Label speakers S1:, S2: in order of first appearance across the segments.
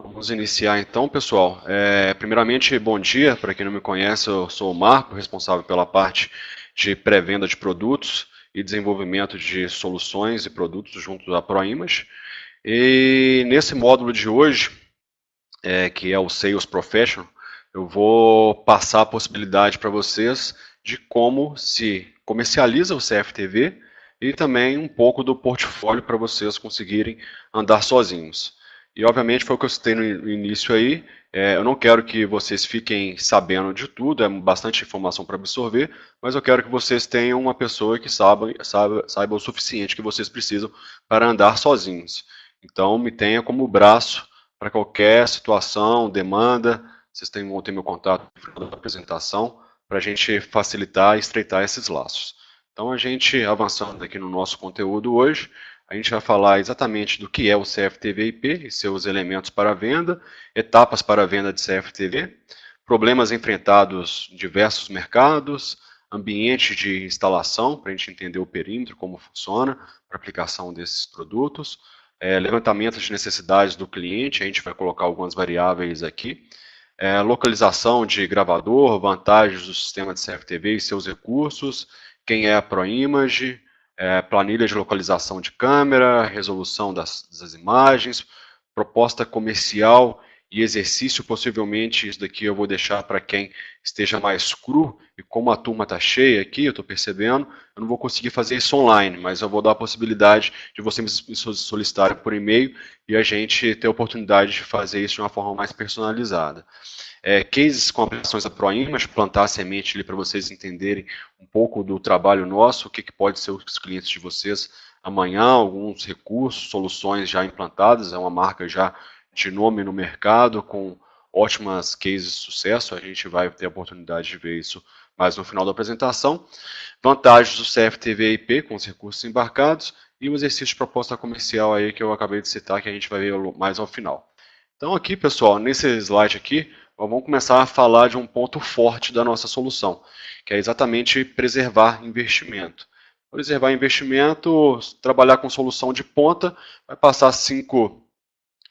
S1: Vamos iniciar então, pessoal. Primeiramente, bom dia. Para quem não me conhece, eu sou o Marco, responsável pela parte de pré-venda de produtos e desenvolvimento de soluções e produtos junto da ProImage. E nesse módulo de hoje, que é o Sales Professional, eu vou passar a possibilidade para vocês de como se comercializa o CFTV e também um pouco do portfólio para vocês conseguirem andar sozinhos. E obviamente foi o que eu citei no início aí, eu não quero que vocês fiquem sabendo de tudo, é bastante informação para absorver, mas eu quero que vocês tenham uma pessoa que saiba o suficiente que vocês precisam para andar sozinhos. Então me tenha como braço para qualquer situação, demanda, vocês vão ter meu contato no final da apresentação para a gente facilitar e estreitar esses laços. Então, a gente avançando aqui no nosso conteúdo hoje, a gente vai falar exatamente do que é o CFTV-IP e seus elementos para a venda, etapas para a venda de CFTV, problemas enfrentados em diversos mercados, ambiente de instalação, para a gente entender o perímetro, como funciona, para aplicação desses produtos, levantamento de necessidades do cliente, a gente vai colocar algumas variáveis aqui, localização de gravador, vantagens do sistema de CFTV e seus recursos, quem é a ProImage, planilha de localização de câmera, resolução das imagens, proposta comercial e exercício, possivelmente isso daqui eu vou deixar para quem esteja mais cru, e como a turma está cheia aqui, eu estou percebendo, eu não vou conseguir fazer isso online, mas eu vou dar a possibilidade de vocês me solicitarem por e-mail e a gente ter a oportunidade de fazer isso de uma forma mais personalizada. Cases com aplicações da ProImage, plantar a semente ali para vocês entenderem um pouco do trabalho nosso, o que pode ser os clientes de vocês amanhã, alguns recursos, soluções já implantadas, é uma marca já de nome no mercado, com ótimas cases de sucesso, a gente vai ter a oportunidade de ver isso mais no final da apresentação. Vantagens do CFTV-IP com os recursos embarcados e o exercício de proposta comercial aí que eu acabei de citar, que a gente vai ver mais ao final. Então aqui, pessoal, nesse slide aqui, vamos começar a falar de um ponto forte da nossa solução, que é exatamente preservar investimento. Preservar investimento, trabalhar com solução de ponta, vai passar 5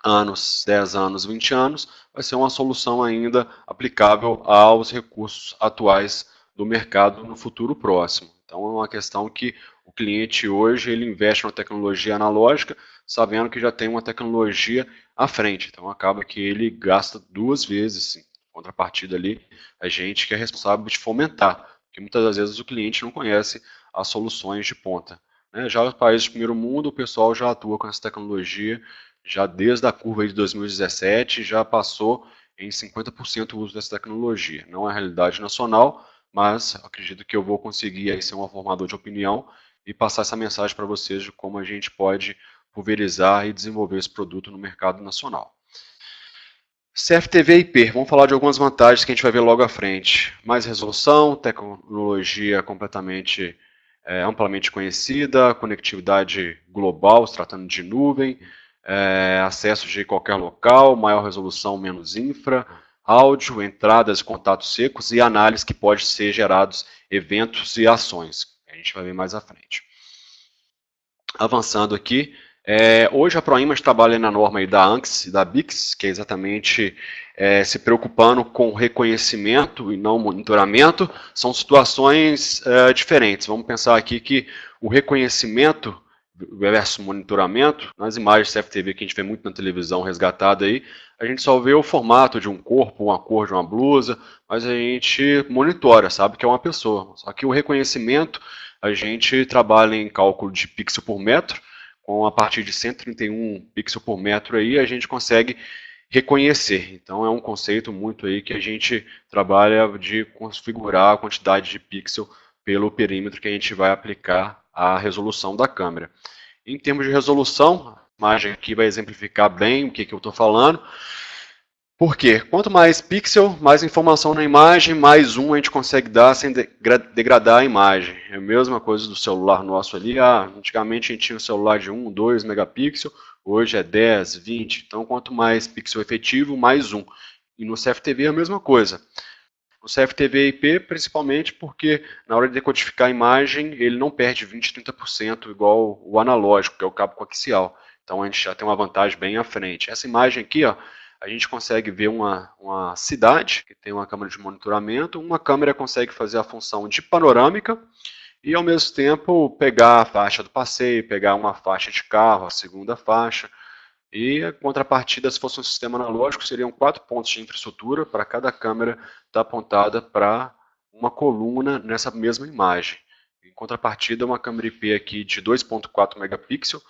S1: anos, 10 anos, 20 anos, vai ser uma solução ainda aplicável aos recursos atuais do mercado no futuro próximo. Então é uma questão que o cliente hoje ele investe na tecnologia analógica, sabendo que já tem uma tecnologia à frente. Então acaba que ele gasta duas vezes, sim. Contrapartida ali, a gente que é responsável de fomentar, porque muitas das vezes o cliente não conhece as soluções de ponta. Já os países de primeiro mundo, o pessoal já atua com essa tecnologia já desde a curva de 2017, já passou em 50% o uso dessa tecnologia. Não é a realidade nacional, mas acredito que eu vou conseguir aí ser um formador de opinião e passar essa mensagem para vocês de como a gente pode pulverizar e desenvolver esse produto no mercado nacional. CFTV IP, vamos falar de algumas vantagens que a gente vai ver logo à frente. Mais resolução, tecnologia completamente amplamente conhecida, conectividade global, se tratando de nuvem, acesso de qualquer local, maior resolução, menos infra, áudio, entradas, contatos secos e análise que pode ser gerados eventos e ações. A gente vai ver mais à frente. Avançando aqui, hoje a ProImage trabalha na norma aí da ANCS e da BICS, que é exatamente se preocupando com reconhecimento e não monitoramento. São situações diferentes. Vamos pensar aqui que o reconhecimento versus monitoramento, nas imagens CFTV que a gente vê muito na televisão resgatada aí, a gente só vê o formato de um corpo, uma cor de uma blusa, mas a gente monitora, sabe que é uma pessoa. Só que o reconhecimento, a gente trabalha em cálculo de pixel por metro, com a partir de 131 pixels por metro aí, a gente consegue reconhecer. Então é um conceito muito aí que a gente trabalha de configurar a quantidade de pixel pelo perímetro que a gente vai aplicar à resolução da câmera. Em termos de resolução, a imagem aqui vai exemplificar bem o que eu estou falando. Por quê? Quanto mais pixel, mais informação na imagem, mais zoom a gente consegue dar sem degradar a imagem. É a mesma coisa do celular nosso ali. Antigamente a gente tinha um celular de 1, 2 megapixels, hoje é 10, 20. Então quanto mais pixel efetivo, mais zoom. E no CFTV é a mesma coisa. No CFTV IP, principalmente porque na hora de decodificar a imagem, ele não perde 20, 30% igual o analógico, que é o cabo coaxial. Então a gente já tem uma vantagem bem à frente. Essa imagem aqui, ó, a gente consegue ver uma cidade que tem uma câmera de monitoramento, uma câmera consegue fazer a função de panorâmica e, ao mesmo tempo, pegar a faixa do passeio, pegar uma faixa de carro, a segunda faixa. E a contrapartida, se fosse um sistema analógico, seriam 4 pontos de infraestrutura para cada câmera estar apontada para uma coluna nessa mesma imagem. Em contrapartida, uma câmera IP aqui de 2.4 megapixels,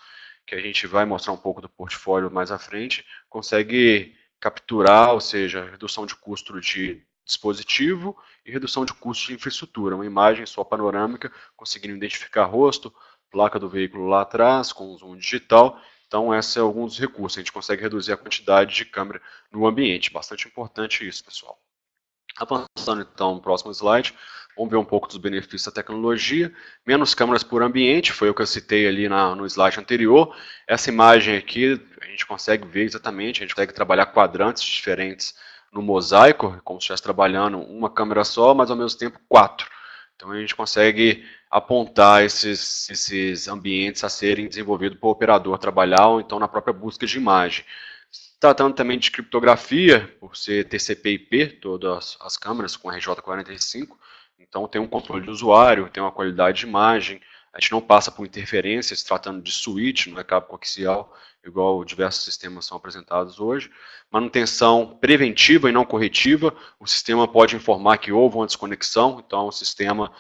S1: que a gente vai mostrar um pouco do portfólio mais à frente, consegue capturar, ou seja, redução de custo de dispositivo e redução de custo de infraestrutura. Uma imagem só panorâmica, conseguindo identificar rosto, placa do veículo lá atrás, com zoom digital. Então, esse é algum dos recursos. A gente consegue reduzir a quantidade de câmera no ambiente. Bastante importante isso, pessoal. Avançando então no próximo slide, vamos ver um pouco dos benefícios da tecnologia. Menos câmeras por ambiente, foi o que eu citei ali no slide anterior. Essa imagem aqui, a gente consegue ver exatamente, a gente consegue trabalhar quadrantes diferentes no mosaico, como se estivesse trabalhando uma câmera só, mas ao mesmo tempo 4. Então a gente consegue apontar esses ambientes a serem desenvolvidos para o operador trabalhar, ou então na própria busca de imagem. Tratando também de criptografia, por ser TCP/IP, todas as câmeras com RJ45, então tem um controle de usuário, tem uma qualidade de imagem, a gente não passa por interferências, tratando de switch, não é cabo coaxial, igual diversos sistemas são apresentados hoje. Manutenção preventiva e não corretiva, o sistema pode informar que houve uma desconexão, então o sistema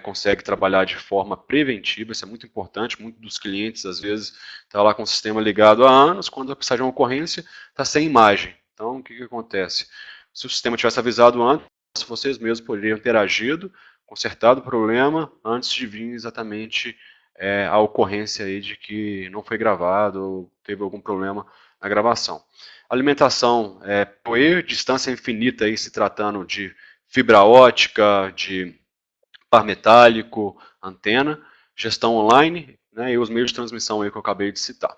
S1: consegue trabalhar de forma preventiva, isso é muito importante, muitos dos clientes às vezes estão lá com o sistema ligado há anos, quando vai precisar de uma ocorrência, está sem imagem. Então o que acontece? Se o sistema tivesse avisado antes, vocês mesmos poderiam ter agido, consertado o problema antes de vir exatamente a ocorrência aí de que não foi gravado ou teve algum problema na gravação. Alimentação PoE, distância infinita aí se tratando de fibra ótica, de par metálico, antena, gestão online, né, e os meios de transmissão aí que eu acabei de citar.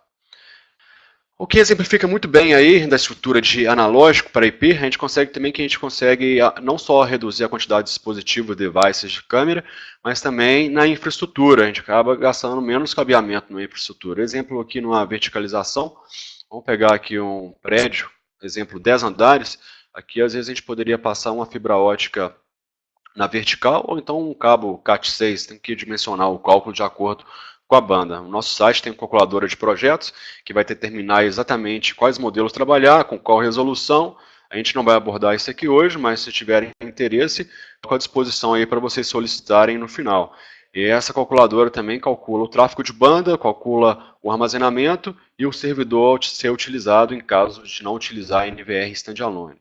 S1: O que exemplifica muito bem aí da estrutura de analógico para IP, a gente consegue não só reduzir a quantidade de dispositivos, devices de câmera, mas também na infraestrutura, a gente acaba gastando menos cabeamento na infraestrutura. Exemplo aqui numa verticalização, vamos pegar aqui um prédio, exemplo 10 andares, aqui às vezes a gente poderia passar uma fibra ótica na vertical, ou então um cabo Cat6, tem que dimensionar o cálculo de acordo com a banda. O nosso site tem uma calculadora de projetos que vai determinar exatamente quais modelos trabalhar, com qual resolução. A gente não vai abordar isso aqui hoje, mas se tiverem interesse, estou à disposição aí para vocês solicitarem no final. E essa calculadora também calcula o tráfego de banda, calcula o armazenamento e o servidor a ser utilizado em caso de não utilizar NVR standalone.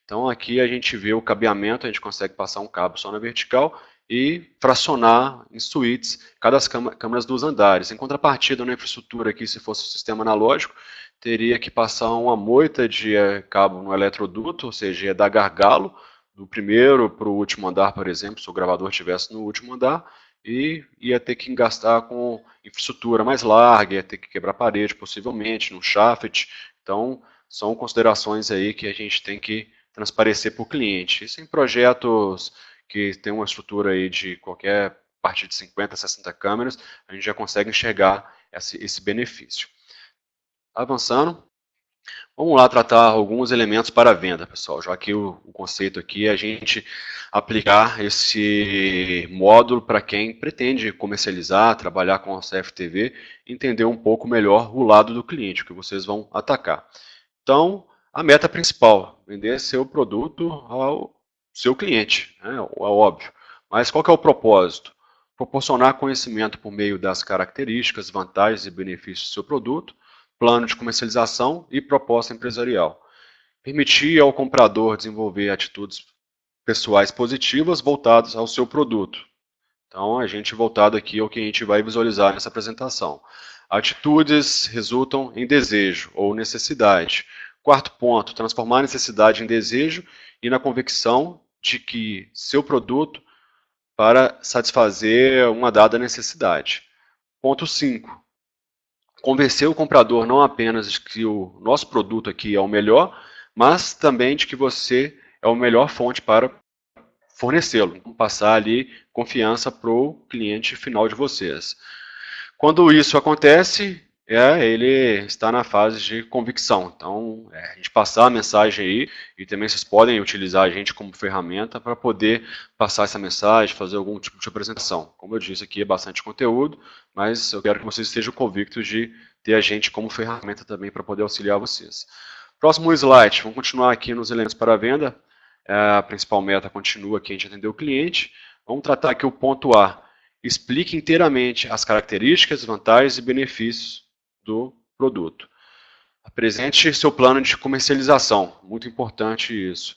S1: Então aqui a gente vê o cabeamento, a gente consegue passar um cabo só na vertical e fracionar em suítes cada câmeras dos andares. Em contrapartida, na infraestrutura aqui, se fosse um sistema analógico, teria que passar uma moita de cabo no eletroduto, ou seja, ia dar gargalo do primeiro para o último andar, por exemplo, se o gravador estivesse no último andar, e ia ter que gastar com infraestrutura mais larga, ia ter que quebrar parede, possivelmente, no shaft. Então, são considerações aí que a gente tem que transparecer para o cliente. Isso em projetos que tem uma estrutura aí de qualquer parte de 50, 60 câmeras, a gente já consegue enxergar esse benefício. Avançando, vamos lá tratar alguns elementos para a venda, pessoal, já que o conceito aqui é a gente aplicar esse módulo para quem pretende comercializar, trabalhar com a CFTV, entender um pouco melhor o lado do cliente, que vocês vão atacar. Então, a meta principal, vender seu produto ao seu cliente, né? É óbvio. Mas qual que é o propósito? Proporcionar conhecimento por meio das características, vantagens e benefícios do seu produto, plano de comercialização e proposta empresarial. Permitir ao comprador desenvolver atitudes pessoais positivas voltadas ao seu produto. Então, a gente voltado aqui ao que a gente vai visualizar nessa apresentação. Atitudes resultam em desejo ou necessidade. Quarto ponto, transformar a necessidade em desejo e na convicção de que seu produto para satisfazer uma dada necessidade. Ponto 5, convencer o comprador não apenas de que o nosso produto aqui é o melhor, mas também de que você é a melhor fonte para fornecê-lo. Passar ali confiança para o cliente final de vocês. Quando isso acontece, ele está na fase de convicção. Então, a gente passar a mensagem aí, e também vocês podem utilizar a gente como ferramenta para poder passar essa mensagem, fazer algum tipo de apresentação. Como eu disse aqui, é bastante conteúdo, mas eu quero que vocês estejam convictos de ter a gente como ferramenta também para poder auxiliar vocês. Próximo slide, vamos continuar aqui nos elementos para a venda. A principal meta continua aqui, a gente atender o cliente. Vamos tratar aqui o ponto A. Explique inteiramente as características, vantagens e benefícios do produto. Apresente seu plano de comercialização, muito importante isso.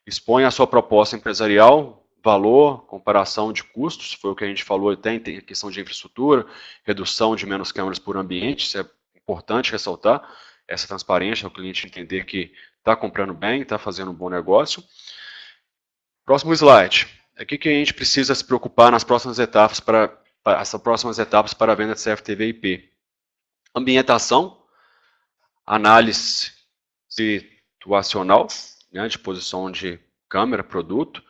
S1: Exponha a sua proposta empresarial, valor, comparação de custos, foi o que a gente falou até em questão de infraestrutura, redução de menos câmeras por ambiente, isso é importante ressaltar, essa transparência, o cliente entender que está comprando bem, está fazendo um bom negócio. Próximo slide. Aqui que a gente precisa se preocupar nas próximas etapas para a venda de CFTV IP. Ambientação, análise situacional, né, de posição de câmera, produto.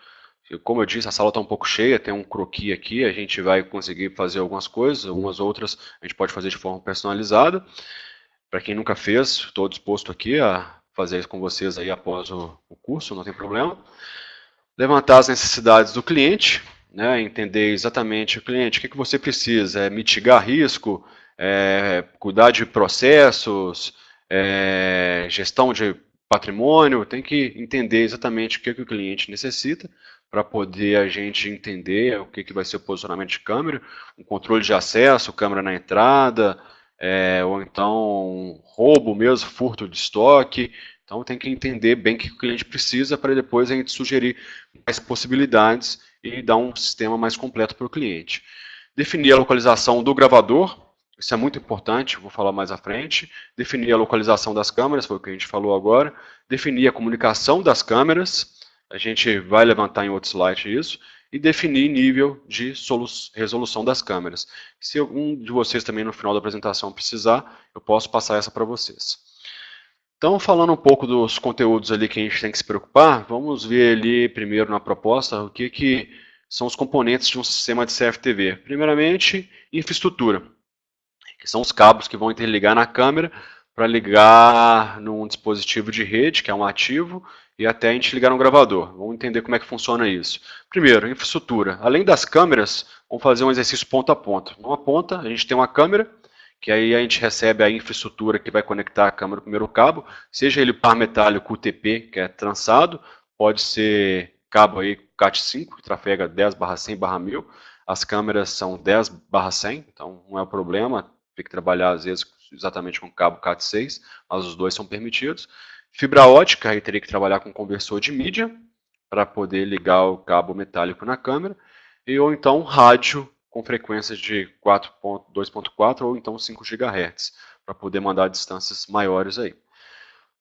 S1: Como eu disse, a sala está um pouco cheia, tem um croquis aqui, a gente vai conseguir fazer algumas coisas, algumas outras a gente pode fazer de forma personalizada. Para quem nunca fez, estou disposto aqui a fazer isso com vocês aí após o curso, não tem problema. Levantar as necessidades do cliente, né, entender exatamente o cliente, o que você precisa, mitigar risco, cuidar de processos, gestão de patrimônio, tem que entender exatamente o que o cliente necessita para poder a gente entender o que vai ser o posicionamento de câmera, um controle de acesso, câmera na entrada, ou então roubo mesmo, furto de estoque. Então tem que entender bem o que o cliente precisa para depois a gente sugerir mais possibilidades e dar um sistema mais completo para o cliente. Definir a localização do gravador, isso é muito importante, vou falar mais à frente. Definir a localização das câmeras, foi o que a gente falou agora. Definir a comunicação das câmeras, a gente vai levantar em outro slide isso. E definir nível de resolução das câmeras. Se algum de vocês também no final da apresentação precisar, eu posso passar essa para vocês. Então, falando um pouco dos conteúdos ali que a gente tem que se preocupar, vamos ver ali primeiro na proposta o que são os componentes de um sistema de CFTV. Primeiramente, infraestrutura, que são os cabos que vão interligar na câmera para ligar num dispositivo de rede, que é um ativo, e até a gente ligar no gravador. Vamos entender como é que funciona isso. Primeiro, infraestrutura. Além das câmeras, vamos fazer um exercício ponta a ponta. Numa ponta, a gente tem uma câmera, que aí a gente recebe a infraestrutura que vai conectar a câmera no primeiro cabo, seja ele par metálico UTP, que é trançado, pode ser cabo aí CAT5, que trafega 10/100/1000, as câmeras são 10/100, então não é o problema, tem que trabalhar às vezes exatamente com cabo CAT6, mas os dois são permitidos. Fibra ótica, aí teria que trabalhar com conversor de mídia, para poder ligar o cabo metálico na câmera, ou então rádio com frequências de 2.4 ou então 5 GHz, para poder mandar distâncias maiores aí.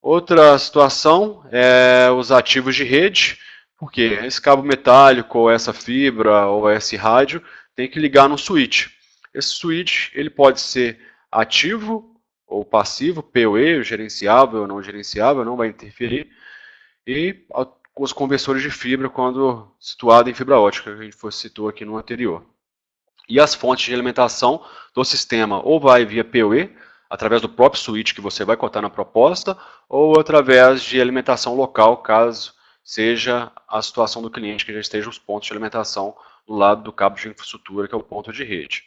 S1: Outra situação é os ativos de rede, porque esse cabo metálico, ou essa fibra, ou esse rádio, tem que ligar no switch. Esse switch ele pode ser ativo ou passivo, PoE, gerenciável ou não gerenciável, não vai interferir, e os conversores de fibra quando situado em fibra ótica, que a gente citou aqui no anterior. E as fontes de alimentação do sistema ou vai via PoE, através do próprio switch que você vai cotar na proposta, ou através de alimentação local, caso seja a situação do cliente que já esteja os pontos de alimentação do lado do cabo de infraestrutura, que é o ponto de rede.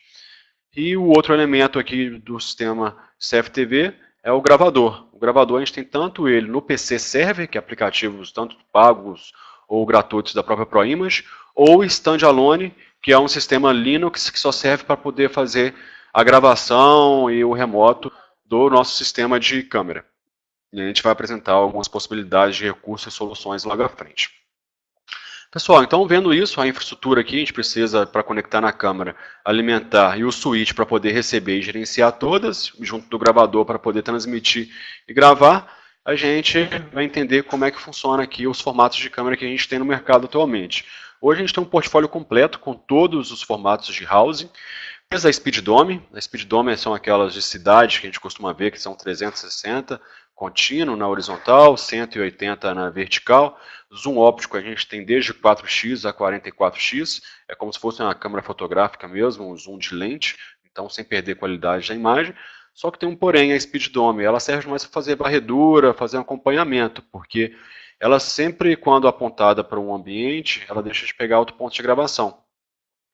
S1: E o outro elemento aqui do sistema CFTV é o gravador. O gravador a gente tem tanto ele no PC Server, que é aplicativos tanto pagos ou gratuitos da própria ProImage, ou standalone, que é um sistema Linux que só serve para poder fazer a gravação e o remoto do nosso sistema de câmera. E a gente vai apresentar algumas possibilidades de recursos e soluções logo à frente. Pessoal, então vendo isso, a infraestrutura aqui, a gente precisa, para conectar na câmera, alimentar e o switch para poder receber e gerenciar todas, junto do gravador para poder transmitir e gravar, a gente vai entender como é que funciona aqui os formatos de câmera que a gente tem no mercado atualmente. Hoje a gente tem um portfólio completo com todos os formatos de housing, desde a Speed Dome. A Speed Dome são aquelas de cidade que a gente costuma ver, que são 360, contínuo na horizontal, 180 na vertical. Zoom óptico a gente tem desde 4x a 44x, é como se fosse uma câmera fotográfica mesmo, um zoom de lente, então sem perder qualidade da imagem. Só que tem um porém, a Speed Dome, ela serve mais para fazer varredura, fazer um acompanhamento, porque ela sempre, quando apontada para um ambiente, ela deixa de pegar outro ponto de gravação.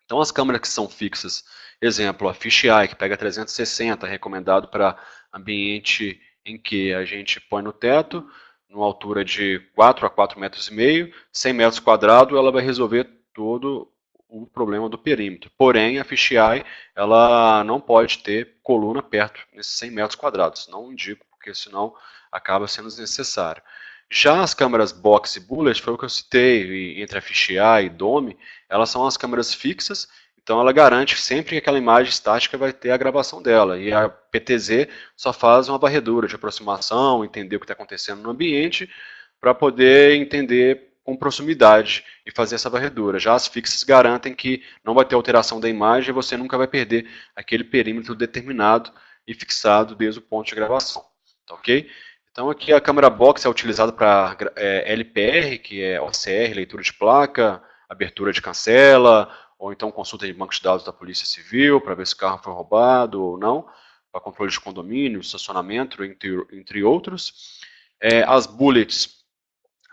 S1: Então as câmeras que são fixas, exemplo, a Fisheye, que pega 360, recomendado para ambiente em que a gente põe no teto, numa altura de 4 a 4,5 metros, 100 metros quadrados, ela vai resolver todo o problema do perímetro. Porém, a Fisheye, ela não pode ter coluna perto nesses 100 metros quadrados. Não indico, porque senão acaba sendo desnecessário. Já as câmeras box e bullet, foi o que eu citei, entre a Fisheye e Dome, elas são as câmeras fixas, então ela garante sempre que aquela imagem estática vai ter a gravação dela. E a PTZ só faz uma varredura de aproximação, entender o que está acontecendo no ambiente, para poder entender com proximidade e fazer essa varredura. Já as fixas garantem que não vai ter alteração da imagem e você nunca vai perder aquele perímetro determinado e fixado desde o ponto de gravação. Tá ok? Então aqui a câmera box é utilizada para LPR, que é OCR, leitura de placa, abertura de cancela, ou então consulta de banco de dados da Polícia Civil para ver se o carro foi roubado ou não, para controle de condomínio, estacionamento, entre outros. As bullets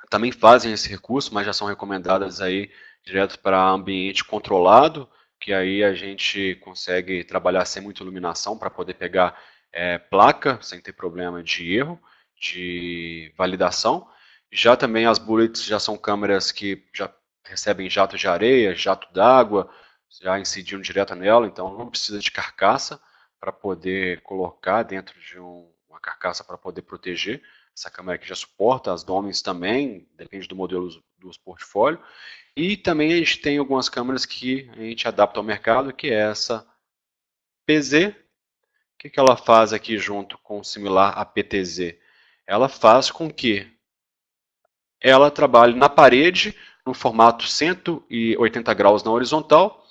S1: também fazem esse recurso, mas já são recomendadas aí direto para ambiente controlado, que aí a gente consegue trabalhar sem muita iluminação para poder pegar placa, sem ter problema de erro, de validação. Já também as bullets já são câmeras que já recebem jato de areia, jato d'água, já incidindo direto nela, então não precisa de carcaça para poder colocar dentro de uma carcaça para poder proteger. Essa câmera aqui já suporta, as Domins também, depende do modelo dos portfólio. E também a gente tem algumas câmeras que a gente adapta ao mercado, que é essa PZ. O que ela faz aqui junto com o similar a PTZ? Ela faz com que ela trabalhe na parede, no formato 180 graus na horizontal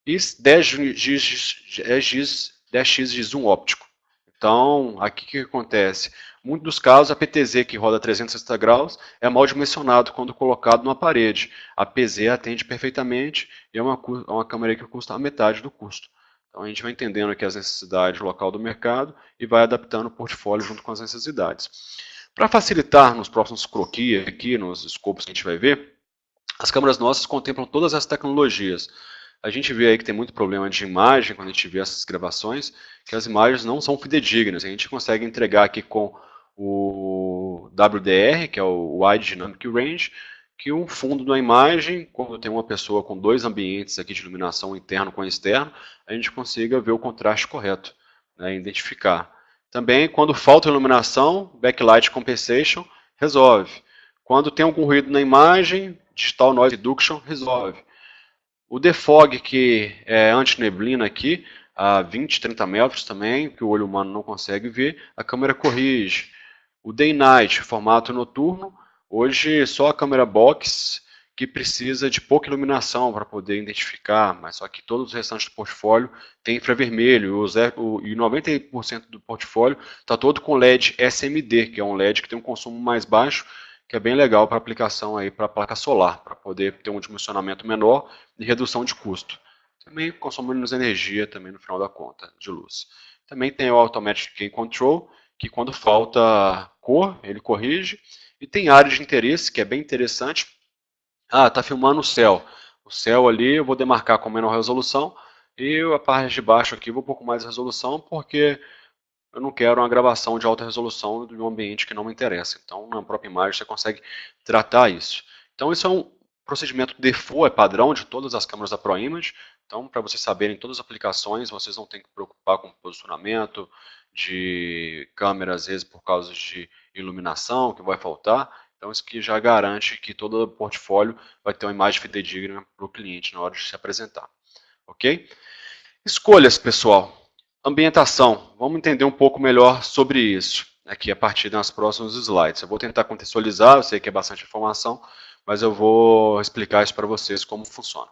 S1: e 10x de zoom óptico. Então, aqui o que acontece? Em muitos dos casos, a PTZ, que roda 360 graus, é mal dimensionado quando colocado numa parede. A PZ atende perfeitamente e é uma câmera que custa a metade do custo. Então, a gente vai entendendo aqui as necessidades local do mercado e vai adaptando o portfólio junto com as necessidades. Para facilitar nos próximos croquis, aqui nos escopos que a gente vai ver, as câmeras nossas contemplam todas as tecnologias. A gente vê aí que tem muito problema de imagem quando a gente vê essas gravações, que as imagens não são fidedignas. A gente consegue entregar aqui com o WDR, que é o Wide Dynamic Range, que um fundo da imagem, quando tem uma pessoa com dois ambientes aqui de iluminação interno com externo, a gente consiga ver o contraste correto, né, identificar. Também, quando falta iluminação, backlight compensation resolve. Quando tem algum ruído na imagem, digital noise reduction resolve. O defog, que é anti-neblina aqui, a 20, 30 metros também, que o olho humano não consegue ver, a câmera corrige. O day night, formato noturno, hoje só a câmera box que precisa de pouca iluminação para poder identificar, mas só que todos os restantes do portfólio tem infravermelho e 90% do portfólio está todo com LED SMD, que é um LED que tem um consumo mais baixo, que é bem legal para aplicação aí para placa solar, para poder ter um dimensionamento menor e redução de custo. Também consome menos energia também no final da conta de luz. Também tem o Automatic Gain Control, que quando falta cor, ele corrige. E tem área de interesse, que é bem interessante. Está filmando o céu. O céu ali eu vou demarcar com menor resolução e a parte de baixo aqui eu vou um pouco mais de resolução, porque eu não quero uma gravação de alta resolução de um ambiente que não me interessa. Então, na própria imagem você consegue tratar isso. Então, isso é um procedimento default, é padrão de todas as câmeras da ProImage. Então, para vocês saberem todas as aplicações, vocês não têm que preocupar com posicionamento de câmera, às vezes por causa de iluminação, que vai faltar. Então, isso aqui já garante que todo o portfólio vai ter uma imagem fidedigna para o cliente na hora de se apresentar. Ok? Escolhas, pessoal. Ambientação. Vamos entender um pouco melhor sobre isso aqui a partir das próximos slides. Eu vou tentar contextualizar, eu sei que é bastante informação, mas eu vou explicar isso para vocês como funciona.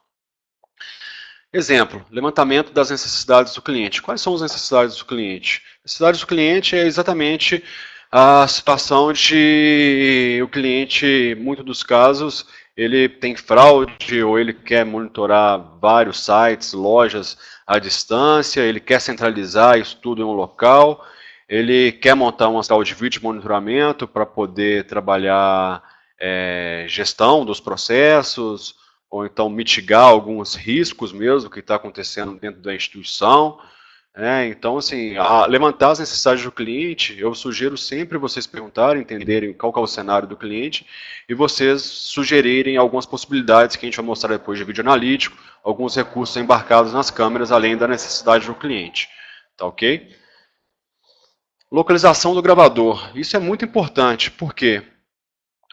S1: Exemplo, levantamento das necessidades do cliente. Quais são as necessidades do cliente? Necessidades do cliente é exatamente a situação de o cliente, em muitos dos casos, ele tem fraude ou ele quer monitorar vários sites, lojas à distância, ele quer centralizar isso tudo em um local ele quer montar uma sala de vídeo de monitoramento para poder trabalhar gestão dos processos, ou então mitigar alguns riscos mesmo que está acontecendo dentro da instituição. Então, assim, levantar as necessidades do cliente, eu sugiro sempre vocês perguntarem, entenderem qual que é o cenário do cliente e vocês sugerirem algumas possibilidades que a gente vai mostrar depois de vídeo analítico, alguns recursos embarcados nas câmeras, além da necessidade do cliente. Tá ok? Localização do gravador. Isso é muito importante, porque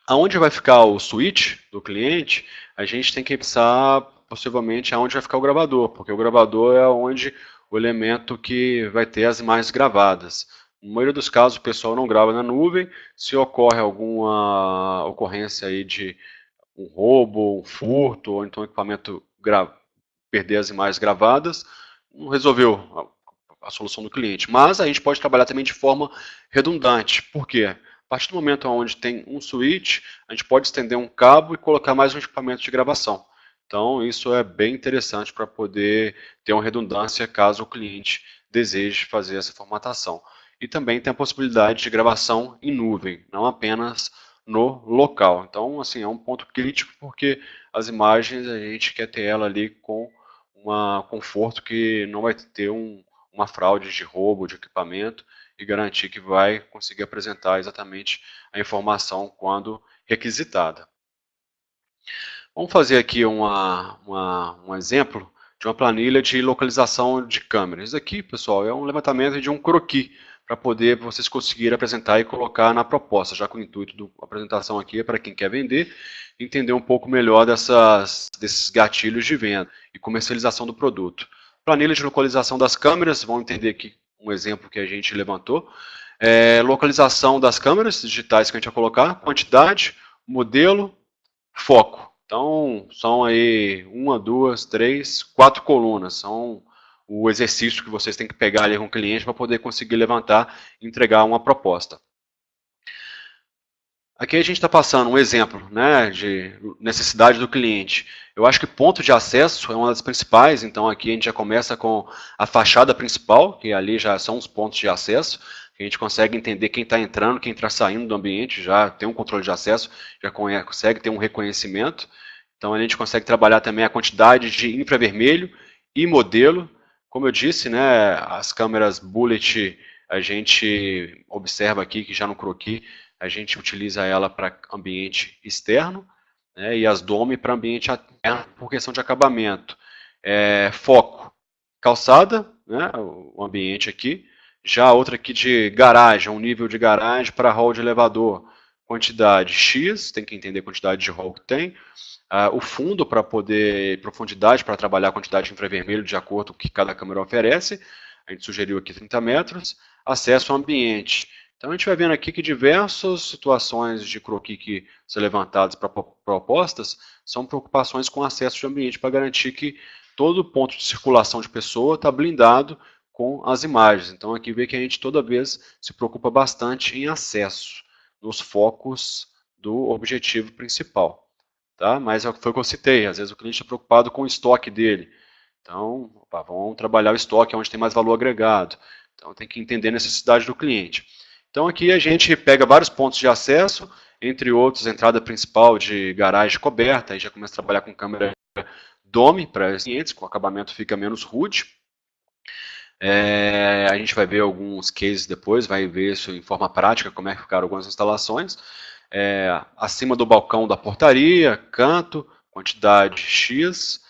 S1: aonde vai ficar o switch do cliente, a gente tem que pensar possivelmente aonde vai ficar o gravador, porque o gravador é onde o elemento que vai ter as imagens gravadas. Na maioria dos casos, o pessoal não grava na nuvem. Se ocorre alguma ocorrência aí de um roubo, um furto, ou então o equipamento perder as imagens gravadas, não resolveu a solução do cliente. Mas a gente pode trabalhar também de forma redundante. Por quê? A partir do momento onde tem um switch, a gente pode estender um cabo e colocar mais um equipamento de gravação. Então, isso é bem interessante para poder ter uma redundância caso o cliente deseje fazer essa formatação. E também tem a possibilidade de gravação em nuvem, não apenas no local. Então, assim, é um ponto crítico porque as imagens a gente quer ter ela ali com um conforto que não vai ter uma fraude de roubo de equipamento e garantir que vai conseguir apresentar exatamente a informação quando requisitada. Vamos fazer aqui um exemplo de uma planilha de localização de câmeras. Isso aqui, pessoal, é um levantamento de um croquis para poder vocês conseguirem apresentar e colocar na proposta, já que o intuito da apresentação aqui é para quem quer vender, entender um pouco melhor desses gatilhos de venda e comercialização do produto. Planilha de localização das câmeras, vamos entender aqui um exemplo que a gente levantou. Localização das câmeras digitais que a gente vai colocar, quantidade, modelo, foco. Então, são aí 1, 2, 3, 4 colunas. São o exercício que vocês têm que pegar ali com o cliente para poder conseguir levantar e entregar uma proposta. Aqui a gente está passando um exemplo, né, de necessidade do cliente. Eu acho que ponto de acesso é uma das principais, então aqui a gente já começa com a fachada principal, que ali já são os pontos de acesso, que a gente consegue entender quem está entrando, quem está saindo do ambiente, já tem um controle de acesso, já consegue ter um reconhecimento. Então a gente consegue trabalhar também a quantidade de infravermelho e modelo. Como eu disse, né, as câmeras bullet a gente observa aqui que já no croquis a gente utiliza ela para ambiente externo, né, e as DOME para ambiente interno por questão de acabamento. Foco, calçada, né, o ambiente aqui. Já outra aqui de garagem, um nível de garagem para hall de elevador. Quantidade X, tem que entender a quantidade de hall que tem. O fundo para poder, profundidade para trabalhar a quantidade de infravermelho de acordo com o que cada câmera oferece. A gente sugeriu aqui 30 metros. Acesso ao ambiente. Então a gente vai vendo aqui que diversas situações de croquis que são levantadas para propostas são preocupações com acesso de ambiente para garantir que todo ponto de circulação de pessoa está blindado com as imagens. Então aqui vê que a gente toda vez se preocupa bastante em acesso nos focos do objetivo principal. Tá? Mas é o que eu citei, às vezes o cliente está preocupado com o estoque dele. Então, vamos trabalhar o estoque onde tem mais valor agregado. Então tem que entender a necessidade do cliente. Então aqui a gente pega vários pontos de acesso, entre outros, entrada principal de garagem coberta, aí já começa a trabalhar com câmera DOME para os clientes, com o acabamento fica menos rude. A gente vai ver alguns cases depois, vai ver isso em forma prática, como é que ficaram algumas instalações. Acima do balcão da portaria, canto, quantidade X,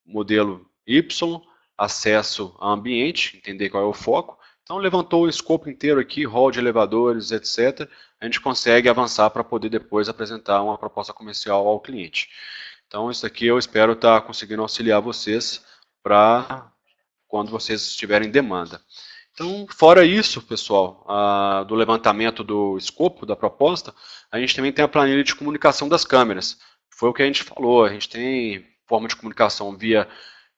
S1: modelo Y, acesso a ambiente, entender qual é o foco. Então, levantou o escopo inteiro aqui, hall de elevadores, etc. A gente consegue avançar para poder depois apresentar uma proposta comercial ao cliente. Então, isso aqui eu espero estar conseguindo auxiliar vocês para quando vocês tiverem demanda. Então, fora isso, pessoal, do levantamento do escopo da proposta, a gente também tem a planilha de comunicação das câmeras. Foi o que a gente falou, a gente tem forma de comunicação via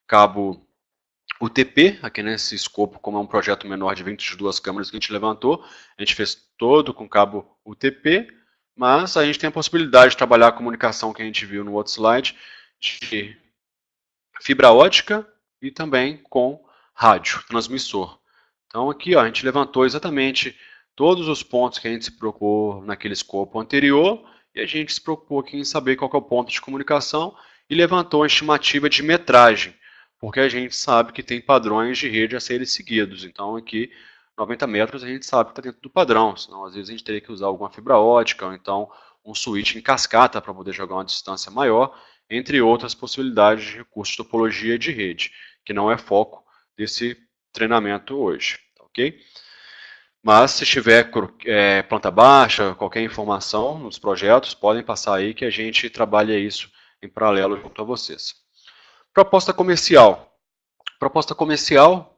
S1: cabo UTP, aqui nesse escopo, como é um projeto menor de 22 câmeras que a gente levantou, a gente fez todo com cabo UTP, mas a gente tem a possibilidade de trabalhar a comunicação que a gente viu no outro slide, de fibra ótica e também com rádio, transmissor. Então aqui ó, a gente levantou exatamente todos os pontos que a gente se preocupou naquele escopo anterior e a gente se preocupou aqui em saber qual que é o ponto de comunicação e levantou a estimativa de metragem, porque a gente sabe que tem padrões de rede a serem seguidos. Então aqui 90 metros a gente sabe que está dentro do padrão, senão às vezes a gente teria que usar alguma fibra ótica ou então um switch em cascata para poder jogar uma distância maior, entre outras possibilidades de recurso de topologia de rede, que não é foco desse treinamento hoje, tá ok? Mas se tiver planta baixa, qualquer informação nos projetos, podem passar aí que a gente trabalha isso em paralelo junto a vocês. Proposta comercial. Proposta comercial,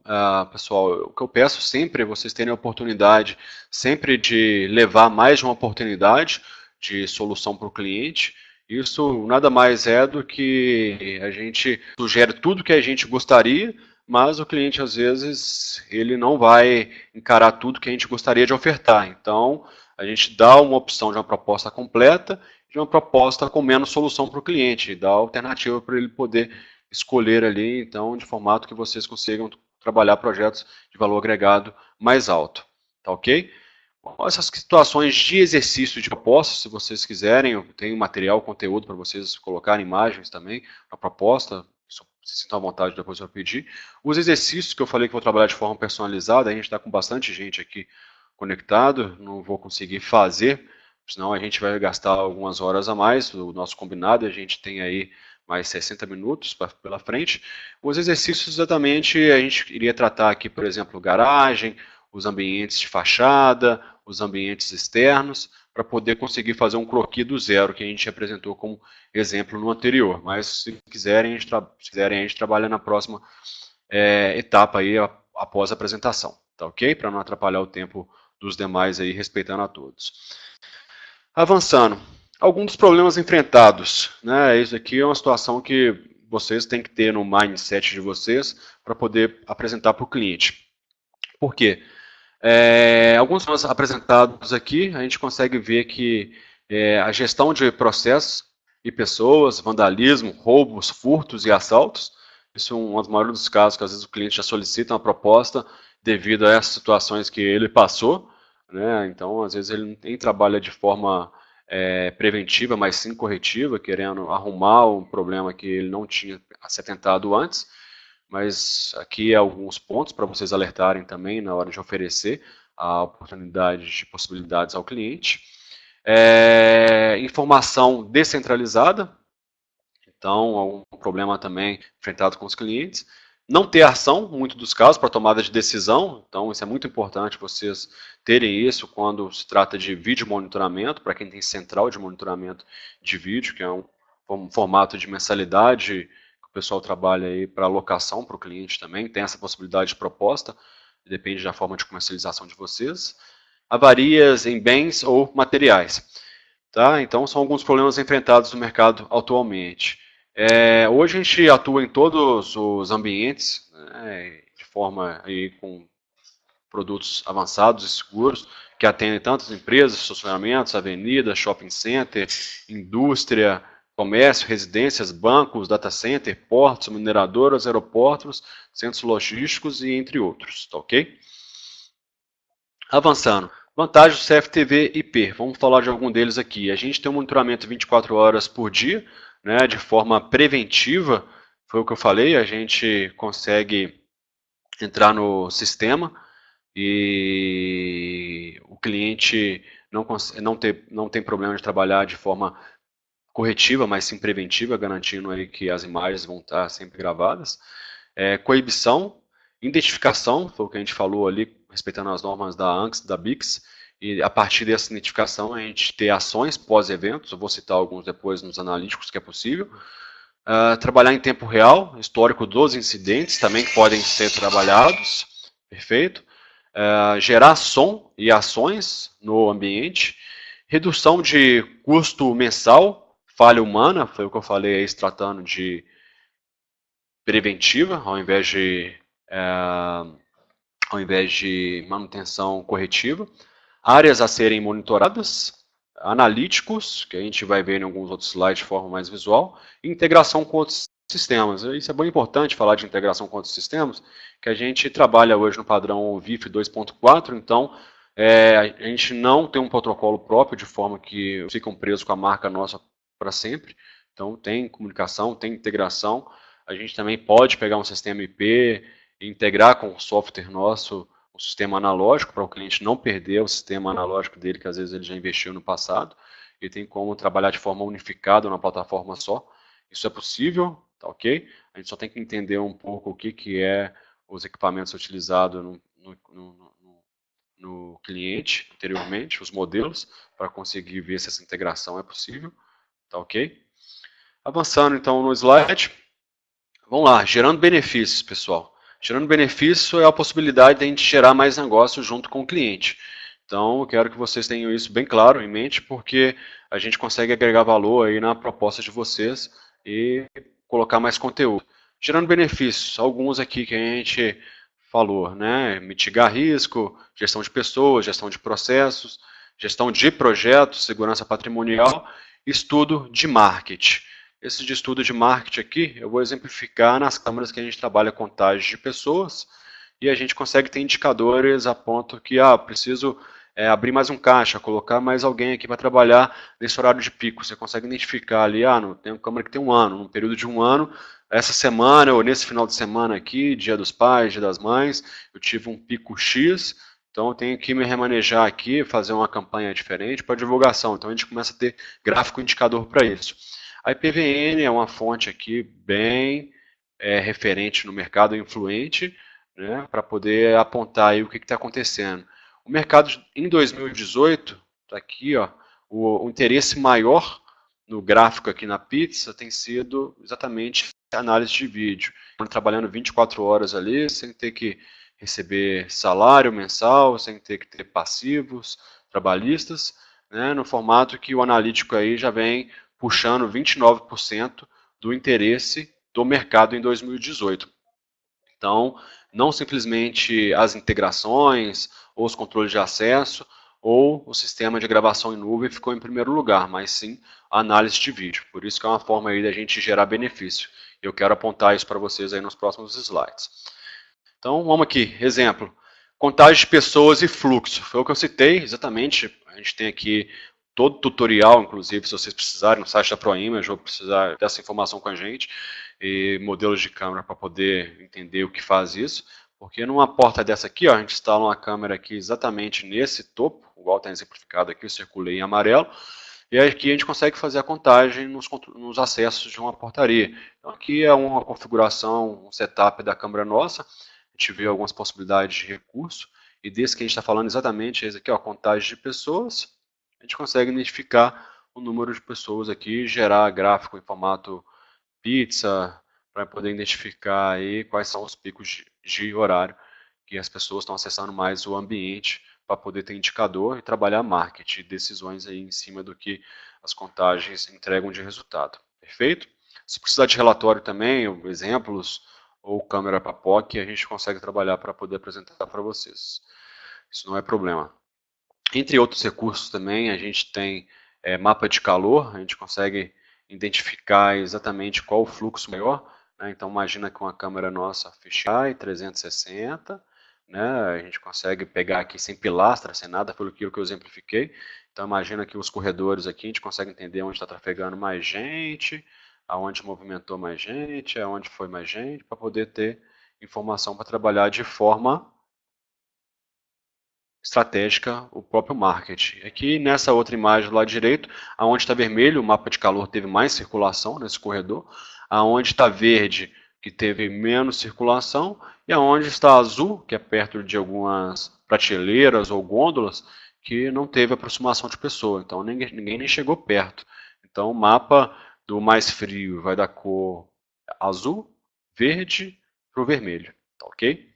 S1: pessoal, o que eu peço sempre é vocês terem a oportunidade sempre de levar mais de uma oportunidade de solução para o cliente. Isso nada mais é do que a gente sugere tudo que a gente gostaria, mas o cliente às vezes ele não vai encarar tudo que a gente gostaria de ofertar. Então a gente dá uma opção de uma proposta completa, de uma proposta com menos solução para o cliente, dá alternativa para ele poder escolher ali, então, de formato que vocês consigam trabalhar projetos de valor agregado mais alto, tá ok? Bom, essas situações de exercício de proposta, se vocês quiserem, eu tenho material, conteúdo para vocês colocarem imagens também, a proposta, se sintam à vontade depois eu pedir. Os exercícios que eu falei que vou trabalhar de forma personalizada, a gente está com bastante gente aqui conectado, não vou conseguir fazer, senão a gente vai gastar algumas horas a mais, o nosso combinado, a gente tem aí mais 60 minutos pela frente. Os exercícios exatamente a gente iria tratar aqui, por exemplo, garagem, os ambientes de fachada, os ambientes externos, para poder conseguir fazer um croquis do zero, que a gente apresentou como exemplo no anterior. Mas se quiserem, a gente trabalha na próxima etapa aí, após a apresentação, tá ok? Para não atrapalhar o tempo dos demais aí, respeitando a todos. Avançando, alguns dos problemas enfrentados, né? Isso aqui é uma situação que vocês têm que ter no mindset de vocês para poder apresentar para o cliente. Por quê? Alguns problemas apresentados aqui, a gente consegue ver que a gestão de processos e pessoas, vandalismo, roubos, furtos e assaltos, isso é um dos maiores dos casos que às vezes o cliente já solicita uma proposta devido a essas situações que ele passou, né? Então, às vezes ele nem trabalha de forma preventiva, mas sim corretiva, querendo arrumar um problema que ele não tinha se atentado antes. Mas aqui alguns pontos para vocês alertarem também na hora de oferecer a oportunidade de possibilidades ao cliente. Informação descentralizada, então algum problema também enfrentado com os clientes. Não ter ação, muito dos casos, para tomada de decisão, então isso é muito importante vocês terem isso quando se trata de vídeo monitoramento, para quem tem central de monitoramento de vídeo, que é um formato de mensalidade, que o pessoal trabalha aí para alocação para o cliente também, tem essa possibilidade de proposta, depende da forma de comercialização de vocês. Avarias em bens ou materiais. Tá? Então são alguns problemas enfrentados no mercado atualmente. Hoje a gente atua em todos os ambientes, né, de forma aí com produtos avançados e seguros, que atendem tantas empresas, estacionamentos, avenidas, shopping center, indústria, comércio, residências, bancos, data center, portos, mineradoras, aeroportos, centros logísticos e entre outros, tá ok? Avançando. Vantagens do CFTV IP. Vamos falar de algum deles aqui. A gente tem um monitoramento 24 horas por dia, né, de forma preventiva. Foi o que eu falei, a gente consegue entrar no sistema e o cliente não tem problema de trabalhar de forma corretiva, mas sim preventiva, garantindo aí que as imagens vão estar sempre gravadas. Coibição, identificação, foi o que a gente falou ali, respeitando as normas da ANCS, da BICS, e a partir dessa identificação a gente ter ações pós-eventos, eu vou citar alguns depois nos analíticos que é possível. Trabalhar em tempo real, histórico dos incidentes também que podem ser trabalhados, perfeito. Gerar som e ações no ambiente. Redução de custo mensal, falha humana, foi o que eu falei aí, se tratando de preventiva, ao invés de manutenção corretiva. Áreas a serem monitoradas, analíticos, que a gente vai ver em alguns outros slides de forma mais visual, e integração com outros sistemas. Isso é bem importante falar de integração com outros sistemas, que a gente trabalha hoje no padrão VIF 2.4, então a gente não tem um protocolo próprio de forma que ficam presos com a marca nossa para sempre. Então tem comunicação, tem integração. A gente também pode pegar um sistema IP e integrar com o software nosso o sistema analógico para o cliente não perder o sistema analógico dele, que às vezes ele já investiu no passado, e tem como trabalhar de forma unificada na plataforma só. Isso é possível, tá ok? A gente só tem que entender um pouco o que é os equipamentos utilizados no cliente anteriormente, os modelos, para conseguir ver se essa integração é possível, tá ok? Avançando então no slide, vamos lá, gerando benefícios, pessoal. Gerando benefício é a possibilidade de a gente gerar mais negócio junto com o cliente. Então, eu quero que vocês tenham isso bem claro em mente, porque a gente consegue agregar valor aí na proposta de vocês e colocar mais conteúdo. Gerando benefícios, alguns aqui que a gente falou, né? Mitigar risco, gestão de pessoas, gestão de processos, gestão de projetos, segurança patrimonial, estudo de marketing. Esse de estudo de marketing aqui, eu vou exemplificar nas câmaras que a gente trabalha contagem de pessoas e a gente consegue ter indicadores a ponto que, preciso abrir mais um caixa, colocar mais alguém aqui para trabalhar nesse horário de pico. Você consegue identificar ali, tem uma câmara que tem um ano, num período de um ano, essa semana ou nesse final de semana aqui, Dia dos Pais, Dia das Mães, eu tive um pico X, então eu tenho que me remanejar aqui, fazer uma campanha diferente para divulgação. Então a gente começa a ter gráfico indicador para isso. A IPVN é uma fonte aqui bem referente no mercado, influente, né, para poder apontar aí o que está acontecendo. O mercado em 2018, está aqui, o interesse maior no gráfico aqui na pizza tem sido exatamente análise de vídeo. Trabalhando 24 horas ali, sem ter que receber salário mensal, sem ter que ter passivos trabalhistas, né, no formato que o analítico aí já vem puxando 29% do interesse do mercado em 2018. Então, não simplesmente as integrações, ou os controles de acesso, ou o sistema de gravação em nuvem ficou em primeiro lugar, mas sim a análise de vídeo. Por isso que é uma forma aí da gente gerar benefício. Eu quero apontar isso para vocês aí nos próximos slides. Então, vamos aqui, exemplo. Contagem de pessoas e fluxo. Foi o que eu citei, exatamente. A gente tem aqui todo tutorial, inclusive, se vocês precisarem, no site da ProImage, ou precisar dessa informação com a gente, e modelos de câmera para poder entender o que faz isso, porque numa porta dessa aqui, a gente instala uma câmera aqui exatamente nesse topo, igual está exemplificado aqui, eu circulei em amarelo, e aqui a gente consegue fazer a contagem nos acessos de uma portaria. Então aqui é uma configuração, um setup da câmera nossa, a gente vê algumas possibilidades de recurso, e desse que a gente está falando exatamente, esse aqui, a contagem de pessoas, a gente consegue identificar o número de pessoas aqui, gerar gráfico em formato pizza, para poder identificar aí quais são os picos de horário que as pessoas estão acessando mais o ambiente, para poder ter indicador e trabalhar marketing, decisões aí em cima do que as contagens entregam de resultado. Perfeito? Se precisar de relatório também, ou exemplos, ou câmera para POC, a gente consegue trabalhar para poder apresentar para vocês. Isso não é problema. Entre outros recursos também, a gente tem mapa de calor, a gente consegue identificar exatamente qual o fluxo maior, né? Então imagina que uma câmera nossa fisheye 360, né? A gente consegue pegar aqui sem pilastra, sem nada, pelo que eu exemplifiquei. Então imagina que os corredores aqui, a gente consegue entender onde está trafegando mais gente, aonde movimentou mais gente, aonde foi mais gente, para poder ter informação para trabalhar de forma estratégica o próprio marketing. Aqui nessa outra imagem do lado direito, aonde está vermelho, o mapa de calor teve mais circulação nesse corredor, aonde está verde, que teve menos circulação, e aonde está azul, que é perto de algumas prateleiras ou gôndolas, que não teve aproximação de pessoa, então ninguém nem chegou perto. Então o mapa do mais frio vai da cor azul, verde para o vermelho, tá ok?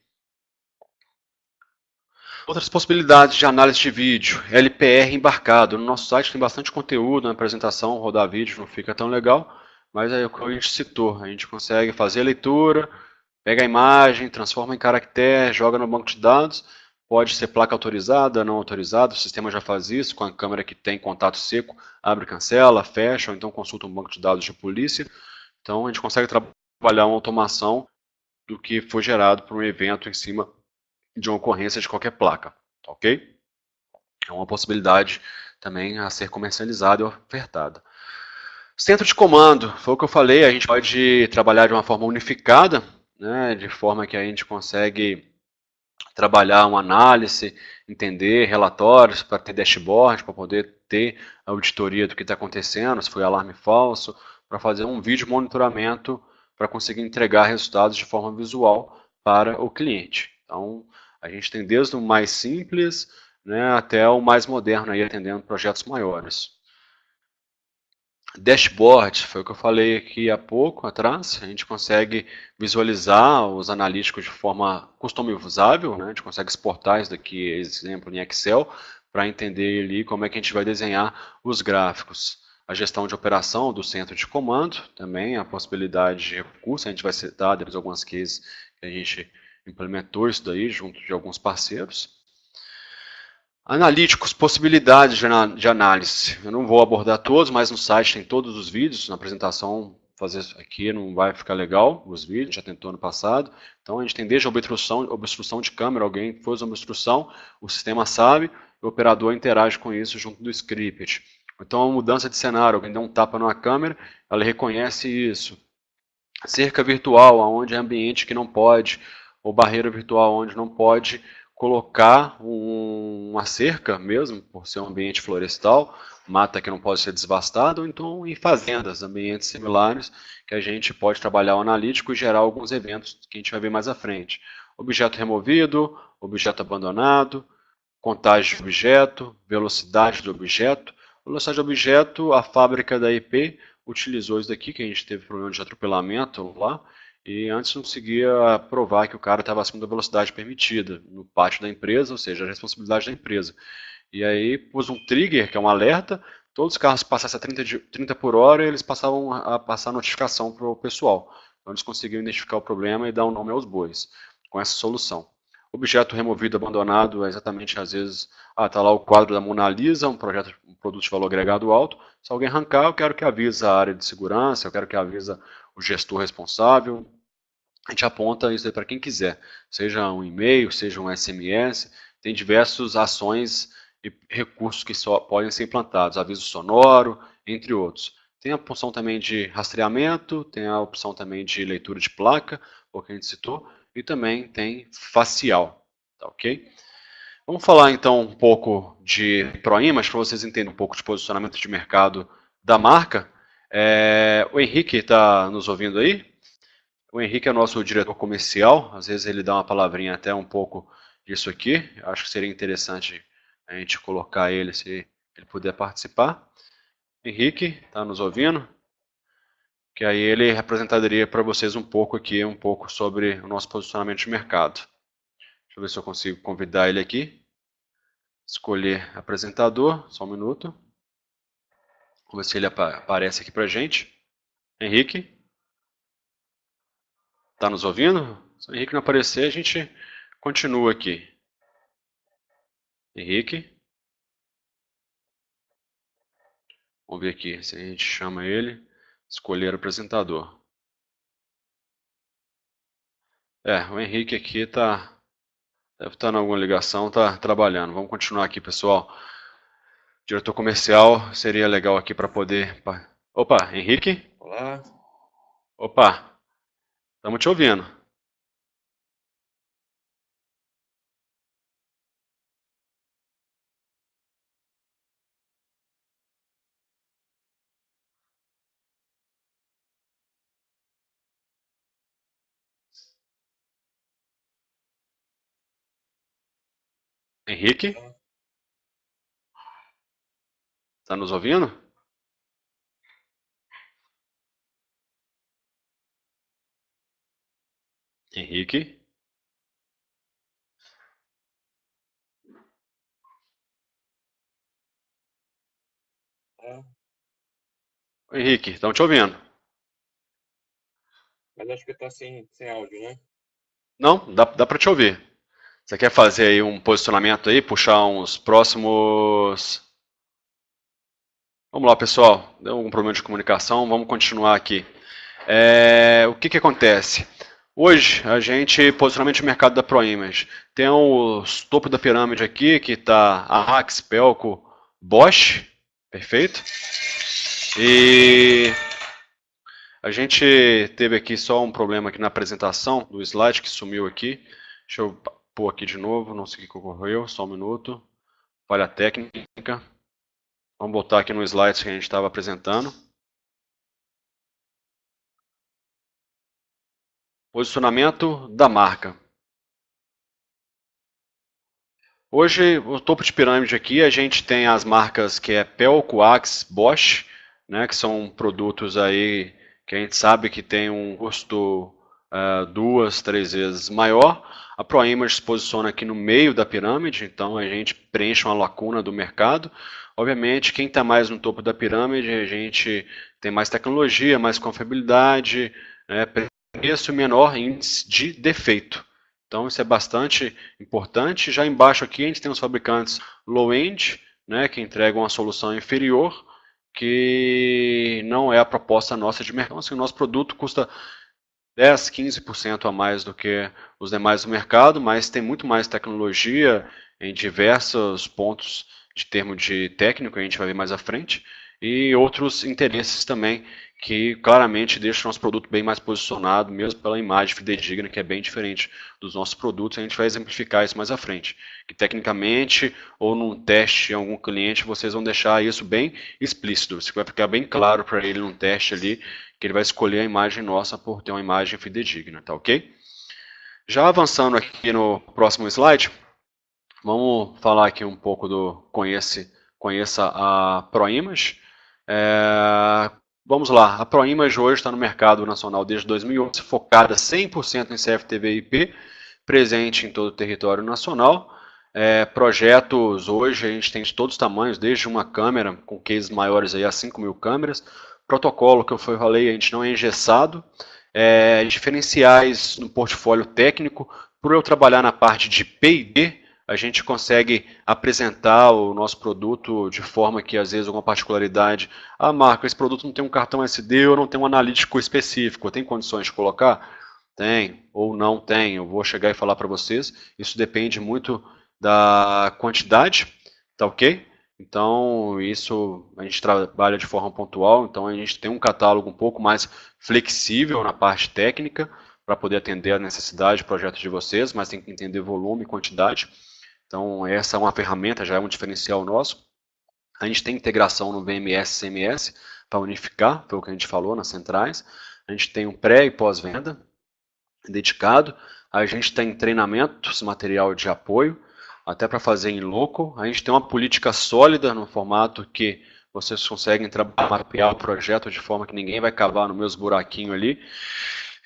S1: Outras possibilidades de análise de vídeo, LPR embarcado. No nosso site tem bastante conteúdo na apresentação, rodar vídeo não fica tão legal, mas é o que a gente citou. A gente consegue fazer a leitura, pega a imagem, transforma em caractere, joga no banco de dados, pode ser placa autorizada, não autorizada, o sistema já faz isso, com a câmera que tem contato seco, abre, cancela, fecha, ou então consulta um banco de dados de polícia. Então a gente consegue trabalhar trabalhar uma automação do que foi gerado por um evento em cima de uma ocorrência de qualquer placa, ok? É uma possibilidade também a ser comercializada e ofertada. Centro de comando, foi o que eu falei, a gente pode trabalhar de uma forma unificada, né, de forma que a gente consegue trabalhar uma análise, entender relatórios para ter dashboard, para poder ter a auditoria do que está acontecendo, se foi alarme falso, para fazer um vídeo monitoramento para conseguir entregar resultados de forma visual para o cliente. Então, a gente tem desde o mais simples, né, até o mais moderno, aí, atendendo projetos maiores. Dashboard, foi o que eu falei aqui há pouco atrás, a gente consegue visualizar os analíticos de forma customizável, né? A gente consegue exportar isso daqui, exemplo, em Excel, para entender ali como é que a gente vai desenhar os gráficos. A gestão de operação do centro de comando, também a possibilidade de recurso, a gente vai citar depois algumas cases que a gente implementou isso daí junto de alguns parceiros. Analíticos, possibilidades de análise. Eu não vou abordar todos, mas no site tem todos os vídeos. Na apresentação, fazer aqui não vai ficar legal, os vídeos, já tentou no passado. Então a gente tem desde a obstrução de câmera, alguém fez uma obstrução, o sistema sabe, o operador interage com isso junto do script. Então a mudança de cenário, alguém deu um tapa numa câmera, ela reconhece isso. Cerca virtual, onde é ambiente que não pode, ou barreira virtual, onde não pode colocar uma cerca mesmo, por ser um ambiente florestal, mata que não pode ser desvastada, ou então em fazendas, ambientes similares, que a gente pode trabalhar o analítico e gerar alguns eventos que a gente vai ver mais à frente. Objeto removido, objeto abandonado, contagem de objeto, velocidade do objeto. Velocidade de objeto, a fábrica da IP utilizou isso daqui, que a gente teve problema de atropelamento lá, e antes não conseguia provar que o cara estava acima da velocidade permitida no pátio da empresa, ou seja, a responsabilidade da empresa. E aí pus um trigger, que é um alerta, todos os carros que passassem a 30 por hora, eles passavam a passar notificação para o pessoal. Então eles conseguiram identificar o problema e dar um nome aos bois, com essa solução. Objeto removido, abandonado, é exatamente às vezes, tá lá o quadro da Mona Lisa, um produto de valor agregado alto. Se alguém arrancar, eu quero que avise a área de segurança, eu quero que avise o gestor responsável. A gente aponta isso aí para quem quiser, seja um e-mail, seja um SMS, tem diversas ações e recursos que só podem ser implantados, aviso sonoro, entre outros. Tem a opção também de rastreamento, tem a opção também de leitura de placa, o que a gente citou, e também tem facial, tá ok? Vamos falar então um pouco de ProImage, para vocês entenderem um pouco de posicionamento de mercado da marca. O Henrique está nos ouvindo aí? O Henrique é nosso diretor comercial, às vezes ele dá uma palavrinha até um pouco disso aqui. Acho que seria interessante a gente colocar ele, se ele puder participar. Henrique, está nos ouvindo? Que aí ele representaria para vocês um pouco aqui, um pouco sobre o nosso posicionamento de mercado. Deixa eu ver se eu consigo convidar ele aqui. Escolher apresentador, só um minuto. Vamos ver se ele aparece aqui para a gente. Henrique, está nos ouvindo? Se o Henrique não aparecer, a gente continua aqui. Henrique. Vamos ver aqui se a gente chama ele. Escolher apresentador. O Henrique aqui deve estar em alguma ligação, está trabalhando. Vamos continuar aqui, pessoal. Diretor comercial seria legal aqui para poder... Opa, Henrique?
S2: Olá,
S1: Opa, estamos te ouvindo. Henrique? Está nos ouvindo? Henrique?
S2: tá?
S1: Henrique, estamos te ouvindo.
S2: Mas acho que tá sem áudio, né?
S1: Não, dá para te ouvir. Você quer fazer aí um posicionamento aí, puxar uns próximos... Vamos lá, pessoal. Deu algum problema de comunicação, vamos continuar aqui. o que acontece? Hoje, a gente, posicionamento de mercado da ProImage, tem o topo da pirâmide aqui, que está a Axe, Pelco, Bosch, perfeito? E a gente teve aqui só um problema aqui na apresentação do slide, que sumiu aqui. Deixa eu pôr aqui de novo, não sei o que ocorreu, só um minuto. Falha técnica. Vamos voltar aqui no slide que a gente estava apresentando. Posicionamento da marca. Hoje, o topo de pirâmide aqui, a gente tem as marcas que é Pelco, Axe, Bosch, né, que são produtos aí que a gente sabe que tem um custo 2, 3 vezes maior. A ProImage se posiciona aqui no meio da pirâmide, então a gente preenche uma lacuna do mercado. Obviamente, quem está mais no topo da pirâmide, a gente tem mais tecnologia, mais confiabilidade, preço e menor índice de defeito. Então isso é bastante importante. Já embaixo aqui a gente tem os fabricantes low-end, né, que entregam uma solução inferior, que não é a proposta nossa de mercado. Então, assim, o nosso produto custa 10, 15% a mais do que os demais do mercado, mas tem muito mais tecnologia em diversos pontos de termo de técnico, a gente vai ver mais à frente, e outros interesses também que claramente deixam o nosso produto bem mais posicionado, mesmo pela imagem fidedigna, que é bem diferente dos nossos produtos. A gente vai exemplificar isso mais à frente. Que tecnicamente, ou num teste em algum cliente, vocês vão deixar isso bem explícito. Isso vai ficar bem claro para ele num teste ali, que ele vai escolher a imagem nossa por ter uma imagem fidedigna, tá ok? Já avançando aqui no próximo slide, vamos falar aqui um pouco do conheça a ProImage. Vamos lá, a ProImage hoje está no mercado nacional desde 2011, focada 100% em CFTV e IP, presente em todo o território nacional. Projetos hoje a gente tem de todos os tamanhos, desde uma câmera com cases maiores aí a 5.000 câmeras. Protocolo que eu falei, a gente não é engessado. Diferenciais no portfólio técnico, por eu trabalhar na parte de P&D, a gente consegue apresentar o nosso produto de forma que, às vezes, alguma particularidade, marca, esse produto não tem um cartão SD ou não tem um analítico específico, tem condições de colocar? Tem, ou não tem, eu vou chegar e falar para vocês, isso depende muito da quantidade, tá ok? Então, isso a gente trabalha de forma pontual, então a gente tem um catálogo um pouco mais flexível na parte técnica, para poder atender a necessidade, projeto de vocês, mas tem que entender volume e quantidade. Então, essa é uma ferramenta, já é um diferencial nosso. A gente tem integração no VMS e CMS para unificar, foi o que a gente falou nas centrais. A gente tem um pré e pós-venda dedicado. A gente tem treinamentos, material de apoio, até para fazer em loco. A gente tem uma política sólida no formato que vocês conseguem mapear o projeto de forma que ninguém vai cavar no meus buraquinhos ali.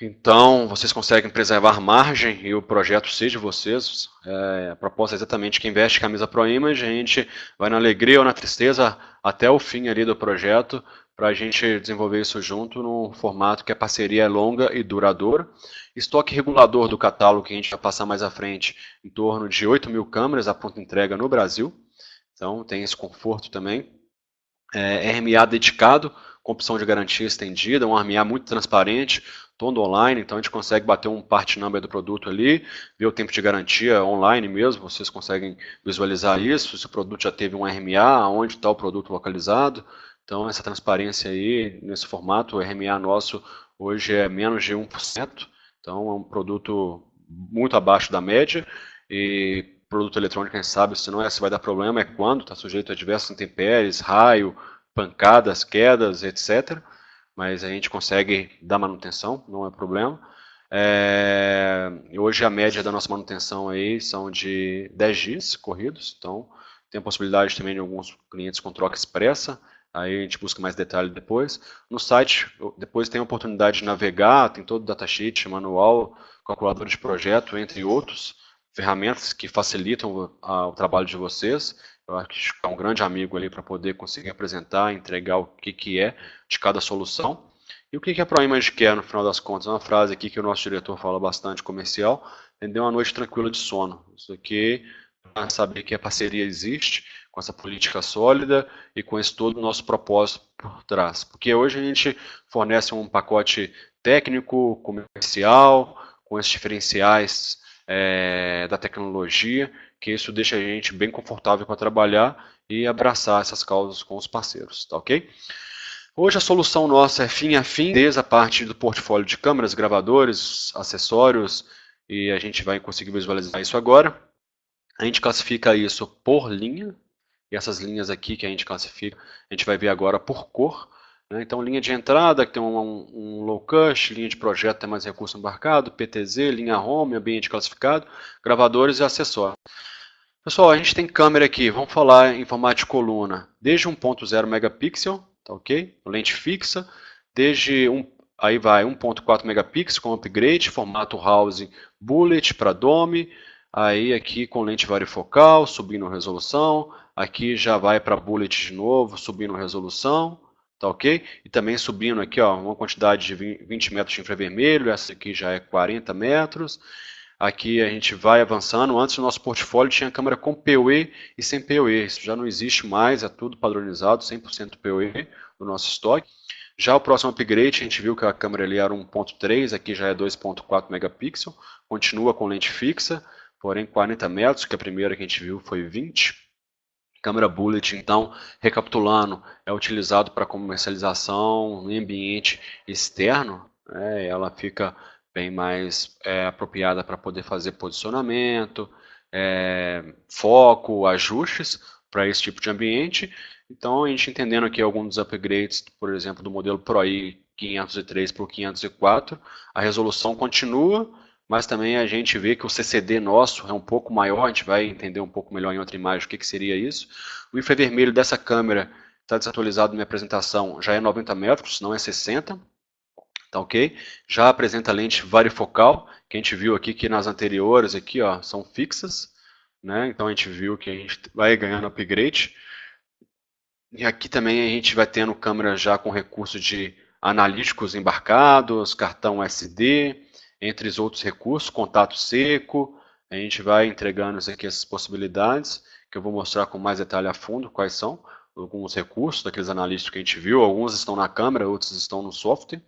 S1: Então, vocês conseguem preservar margem e o projeto seja de vocês. A proposta é exatamente que investe camisa ProImage, a gente vai na alegria ou na tristeza até o fim ali do projeto, para a gente desenvolver isso junto num formato que a parceria é longa e duradoura. Estoque regulador do catálogo que a gente vai passar mais à frente, em torno de 8.000 câmeras à pronta entrega no Brasil. Então, tem esse conforto também. RMA dedicado, com opção de garantia estendida, um RMA muito transparente, todo online, então a gente consegue bater um part number do produto ali, ver o tempo de garantia online mesmo, vocês conseguem visualizar isso, se o produto já teve um RMA, onde está o produto localizado. Então essa transparência aí, nesse formato, o RMA nosso hoje é menos de 1%, então é um produto muito abaixo da média, e produto eletrônico, a gente sabe, se não é se vai dar problema, é quando, está sujeito a diversas intempéries, raio, pancadas, quedas, etc. Mas a gente consegue dar manutenção, não é problema. Hoje a média da nossa manutenção aí são de 10 dias corridos, então tem a possibilidade também de alguns clientes com troca expressa, aí a gente busca mais detalhe depois. No site, depois tem a oportunidade de navegar, tem todo o datasheet, manual, calculador de projeto, entre outros, ferramentas que facilitam o trabalho de vocês. Eu acho que é um grande amigo ali para poder conseguir apresentar, entregar o que é de cada solução. E o que a ProImage quer, no final das contas? É uma frase aqui que o nosso diretor fala bastante comercial, vender uma noite tranquila de sono. Isso aqui, para saber que a parceria existe, com essa política sólida e com esse todo o nosso propósito por trás. Porque hoje a gente fornece um pacote técnico, comercial, com esses diferenciais da tecnologia, que isso deixa a gente bem confortável para trabalhar e abraçar essas causas com os parceiros, tá ok? Hoje a solução nossa é fim a fim, desde a parte do portfólio de câmeras, gravadores, acessórios, e a gente vai conseguir visualizar isso agora. A gente classifica isso por linha, e essas linhas aqui que a gente classifica, a gente vai ver agora por cor. Né? Então, linha de entrada, que tem um low cost, linha de projeto, tem mais recurso embarcado, PTZ, linha home, ambiente classificado, gravadores e acessórios. Pessoal, a gente tem câmera aqui, vamos falar em formato de coluna, desde 1.0 megapixel, tá ok? Lente fixa, desde aí vai 1.4 megapixels com upgrade, formato house bullet para dome, aí aqui com lente varifocal, subindo resolução, aqui já vai para bullet de novo, subindo resolução, tá ok? E também subindo aqui, ó, uma quantidade de 20 metros de infravermelho, essa aqui já é 40 metros. Aqui a gente vai avançando. Antes o nosso portfólio tinha câmera com PoE e sem PoE. Isso já não existe mais, é tudo padronizado, 100% PoE no nosso estoque. Já o próximo upgrade, a gente viu que a câmera ali era 1.3, aqui já é 2.4 megapixels. Continua com lente fixa, porém 40 metros, que a primeira que a gente viu foi 20. Câmera bullet, então, recapitulando, é utilizado para comercialização em ambiente externo. Ela fica bem mais apropriada para poder fazer posicionamento, foco, ajustes para esse tipo de ambiente. Então, a gente entendendo aqui alguns dos upgrades, por exemplo, do modelo Pro I 503 para o 504, a resolução continua, mas também a gente vê que o CCD nosso é um pouco maior, a gente vai entender um pouco melhor em outra imagem o que seria isso. O infravermelho dessa câmera está desatualizado na minha apresentação, já é 90 metros, não é 60. Tá ok? Já apresenta lente varifocal, que a gente viu aqui que nas anteriores aqui, ó, são fixas, né? Então a gente viu que a gente vai ganhando upgrade. E aqui também a gente vai tendo câmera já com recurso de analíticos embarcados, cartão SD, entre os outros recursos, contato seco. A gente vai entregando aqui essas possibilidades, que eu vou mostrar com mais detalhe a fundo quais são alguns recursos daqueles analíticos que a gente viu. Alguns estão na câmera, outros estão no software.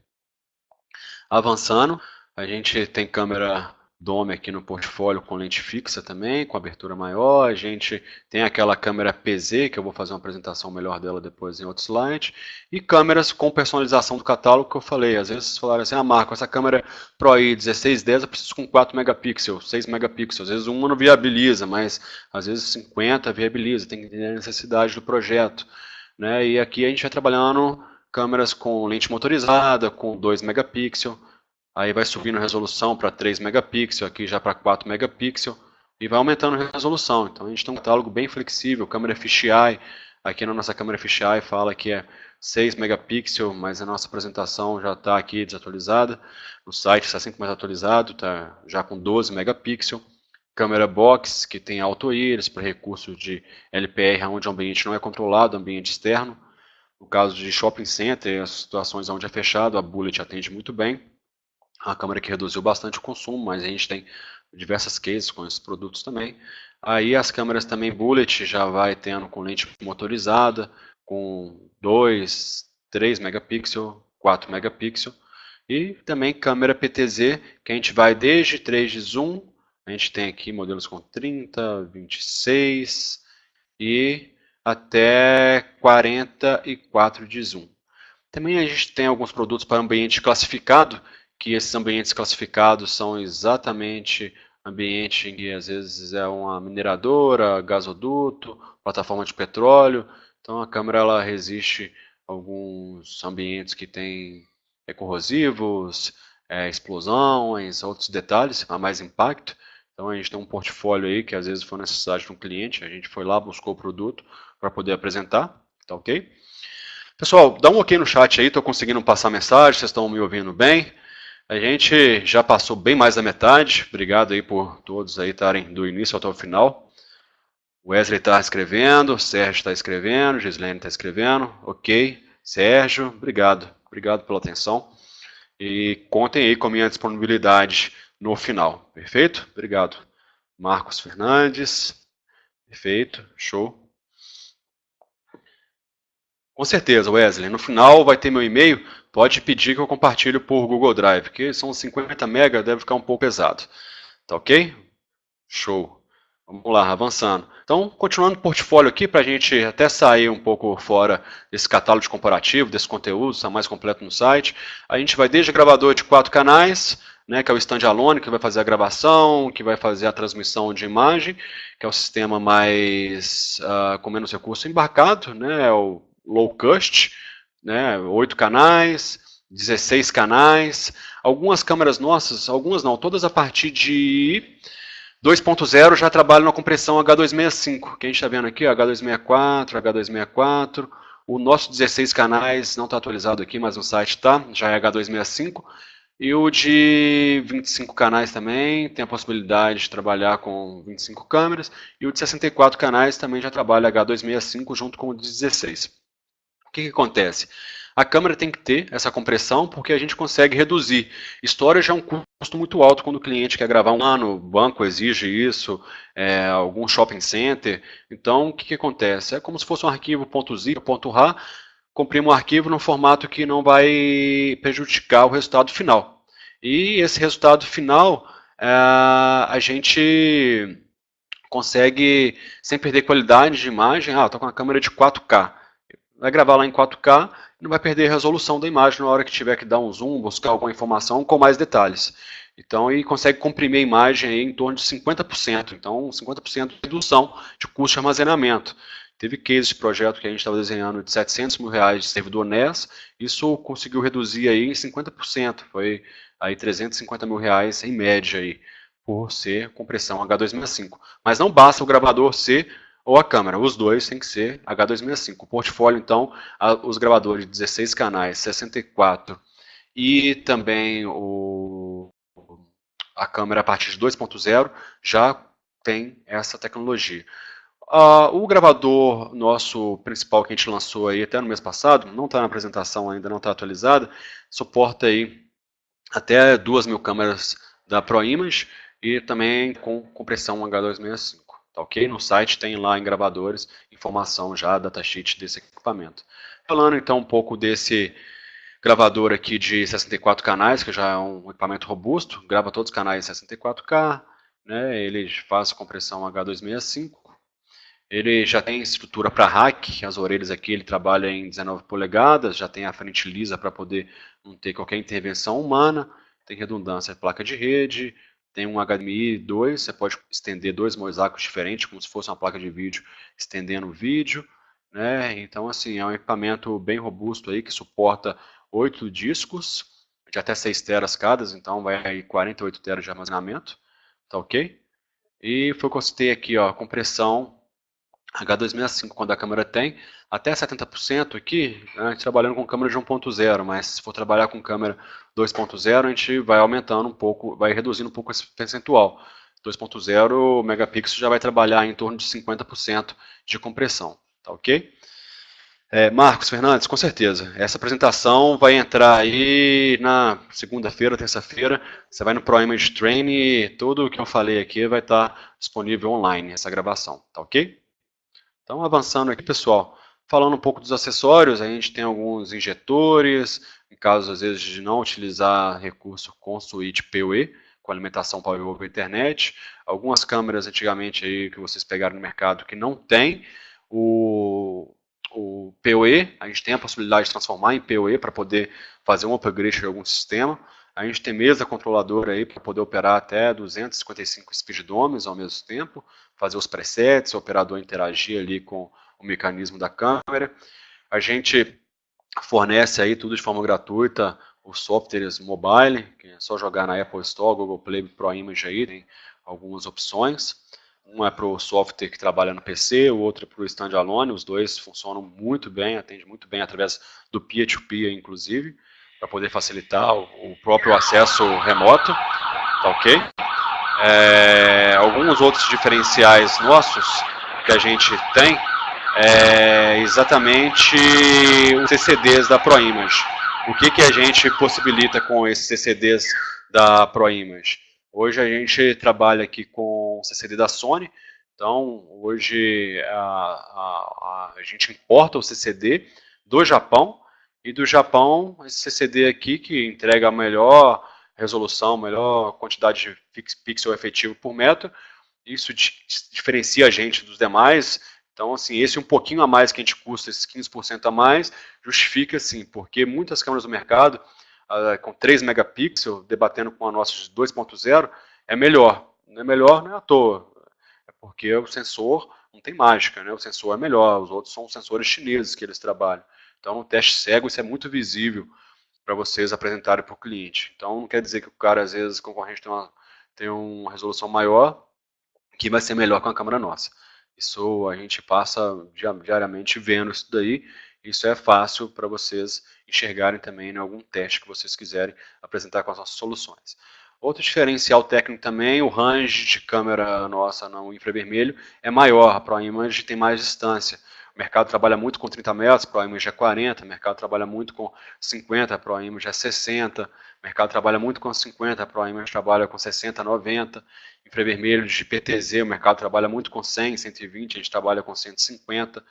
S1: Avançando, a gente tem câmera Dome aqui no portfólio com lente fixa também, com abertura maior. A gente tem aquela câmera PZ, que eu vou fazer uma apresentação melhor dela depois em outro slide. E câmeras com personalização do catálogo que eu falei. Às vezes vocês falaram assim, Marco, essa câmera Pro I 1610 eu preciso com 4 megapixels, 6 megapixels. Às vezes uma não viabiliza, mas às vezes 50 viabiliza, tem que entender a necessidade do projeto. Né? E aqui a gente vai trabalhando câmeras com lente motorizada, com 2 megapixels, aí vai subindo a resolução para 3 megapixels, aqui já para 4 megapixels, e vai aumentando a resolução. Então a gente tem um catálogo bem flexível, câmera fisheye, aqui na nossa câmera fisheye fala que é 6 megapixels, mas a nossa apresentação já está aqui desatualizada, no site está sempre mais atualizado, está já com 12 megapixels. Câmera box, que tem auto-íris para recurso de LPR, onde o ambiente não é controlado, ambiente externo. No caso de shopping center, as situações onde é fechado, a Bullet atende muito bem. A câmera que reduziu bastante o consumo, mas a gente tem diversas cases com esses produtos também. Aí as câmeras também Bullet já vai tendo com lente motorizada, com 2, 3 megapixels, 4 megapixels. E também câmera PTZ, que a gente vai desde 3 de zoom, a gente tem aqui modelos com 30, 26 e até 44 de zoom. Também a gente tem alguns produtos para ambiente classificado, que esses ambientes classificados são exatamente ambiente em que às vezes é uma mineradora, gasoduto, plataforma de petróleo. Então a câmera ela resiste a alguns ambientes que têm corrosivos, explosões, outros detalhes, a mais impacto. Então a gente tem um portfólio aí que às vezes foi necessidade de um cliente, a gente foi lá, buscou o produto para poder apresentar, tá ok? Pessoal, dá um ok no chat aí, estou conseguindo passar mensagem, vocês estão me ouvindo bem? A gente já passou bem mais da metade, obrigado aí por todos aí estarem do início até o final. O Wesley está escrevendo, o Sérgio está escrevendo, Gislene está escrevendo, ok. Sérgio, obrigado pela atenção. E contem aí com a minha disponibilidade no final, perfeito? Obrigado. Marcos Fernandes, perfeito, show. Com certeza, Wesley. No final vai ter meu e-mail, pode pedir que eu compartilhe por Google Drive, porque são 50 MB, deve ficar um pouco pesado. Tá ok? Show. Vamos lá, avançando. Então, continuando o portfólio aqui, para a gente até sair um pouco fora desse catálogo de comparativo, desse conteúdo, está mais completo no site. A gente vai desde gravador de 4 canais, né, que é o standalone, que vai fazer a gravação, que vai fazer a transmissão de imagem, que é o sistema mais com menos recurso embarcado, né, é o low cost, né, 8 canais, 16 canais. Algumas câmeras nossas, algumas não, todas a partir de 2.0 já trabalha na compressão H265, que a gente está vendo aqui, H264, H264. O nosso 16 canais não está atualizado aqui, mas no site está, já é H265. E o de 25 canais também tem a possibilidade de trabalhar com 25 câmeras. E o de 64 canais também já trabalha H265 junto com o de 16. O que acontece? A câmera tem que ter essa compressão porque a gente consegue reduzir. Storage é um custo muito alto quando o cliente quer gravar um ano, o banco exige isso, algum shopping center. Então, o que acontece? É como se fosse um arquivo .zip, .rar, comprime um arquivo num formato que não vai prejudicar o resultado final. E esse resultado final, a gente consegue, sem perder qualidade de imagem, estou com uma câmera de 4K. Vai gravar lá em 4K e não vai perder a resolução da imagem na hora que tiver que dar um zoom, buscar alguma informação com mais detalhes. Então, e consegue comprimir a imagem aí em torno de 50%. Então, 50% de redução de custo de armazenamento. Teve cases de projeto que a gente estava desenhando de R$700 mil de servidor NES, isso conseguiu reduzir aí em 50%, foi aí R$350 mil em média aí, por ser compressão H265. Mas não basta o gravador ser ou a câmera, os dois tem que ser H265. O portfólio, então, os gravadores de 16 canais, 64 e também a câmera a partir de 2.0 já tem essa tecnologia. O gravador nosso principal que a gente lançou aí até no mês passado, não está na apresentação ainda, não está atualizada, suporta aí até 2.000 câmeras da ProImage e também com compressão H265. Tá ok? No site tem lá em gravadores informação já, datasheet desse equipamento. Falando então um pouco desse gravador aqui de 64 canais, que já é um equipamento robusto, grava todos os canais 64K, né? Ele faz compressão H265. Ele já tem estrutura para rack, as orelhas aqui ele trabalha em 19 polegadas, já tem a frente lisa para poder não ter qualquer intervenção humana, tem redundância placa de rede, tem um HDMI 2, você pode estender dois mosaicos diferentes, como se fosse uma placa de vídeo, estendendo o vídeo, né? Então, assim, é um equipamento bem robusto aí, que suporta 8 discos, de até 6 teras cada, então vai aí 48 teras de armazenamento, tá ok? E foi o que eu citei aqui, ó, compressão H265, quando a câmera tem, até 70% aqui, a gente trabalhando com câmera de 1.0, mas se for trabalhar com câmera 2.0, a gente vai aumentando um pouco, vai reduzindo um pouco esse percentual. 2.0 megapixels já vai trabalhar em torno de 50% de compressão, tá ok? Marcos Fernandes, com certeza. Essa apresentação vai entrar aí na segunda-feira, terça-feira. Você vai no ProImage Training e tudo o que eu falei aqui vai estar disponível online, essa gravação, tá ok? Então, avançando aqui, pessoal, falando um pouco dos acessórios, a gente tem alguns injetores, em caso, às vezes, de não utilizar recurso com suíte PoE, com alimentação Power over Internet. Algumas câmeras, antigamente, aí, que vocês pegaram no mercado, que não tem o PoE, a gente tem a possibilidade de transformar em PoE para poder fazer um upgrade de algum sistema. A gente tem mesa controladora aí para poder operar até 255 speeddomes ao mesmo tempo, fazer os presets, o operador interagir ali com o mecanismo da câmera. A gente fornece aí tudo de forma gratuita os softwares mobile, que é só jogar na Apple Store, Google Play, ProImage aí, tem algumas opções. Um é para o software que trabalha no PC, o outro é para o standalone, os dois funcionam muito bem, atende muito bem através do peer-to-peer, inclusive, para poder facilitar o próprio acesso remoto, tá ok? Alguns outros diferenciais nossos que a gente tem é exatamente os CCDs da ProImage. O que a gente possibilita com esses CCDs da ProImage? Hoje a gente trabalha aqui com o CCD da Sony, então hoje a gente importa o CCD do Japão, e do Japão, esse CCD aqui, que entrega a melhor resolução, melhor quantidade de pixel efetivo por metro, isso diferencia a gente dos demais. Então, assim, esse um pouquinho a mais que a gente custa, esses 15% a mais, justifica, sim, porque muitas câmeras do mercado, com 3 megapixels, debatendo com a nossa de 2.0, é melhor. Não é melhor, não é à toa. É porque o sensor não tem mágica, né? O sensor é melhor, os outros são sensores chineses que eles trabalham. Então, no teste cego, isso é muito visível para vocês apresentarem para o cliente. Então, não quer dizer que o cara, às vezes, o concorrente tem uma resolução maior, que vai ser melhor com a câmera nossa. Isso a gente passa diariamente vendo isso daí. Isso é fácil para vocês enxergarem também em algum teste que vocês quiserem apresentar com as nossas soluções. Outro diferencial técnico também, o range de câmera nossa no infravermelho é maior, a ProImage tem mais distância. O mercado trabalha muito com 30 metros, a ProImage é 40, o mercado trabalha muito com 50, a ProImage é 60, o mercado trabalha muito com 50, a ProImage trabalha com 60, 90, infravermelho de PTZ, o mercado trabalha muito com 100, 120, a gente trabalha com 150.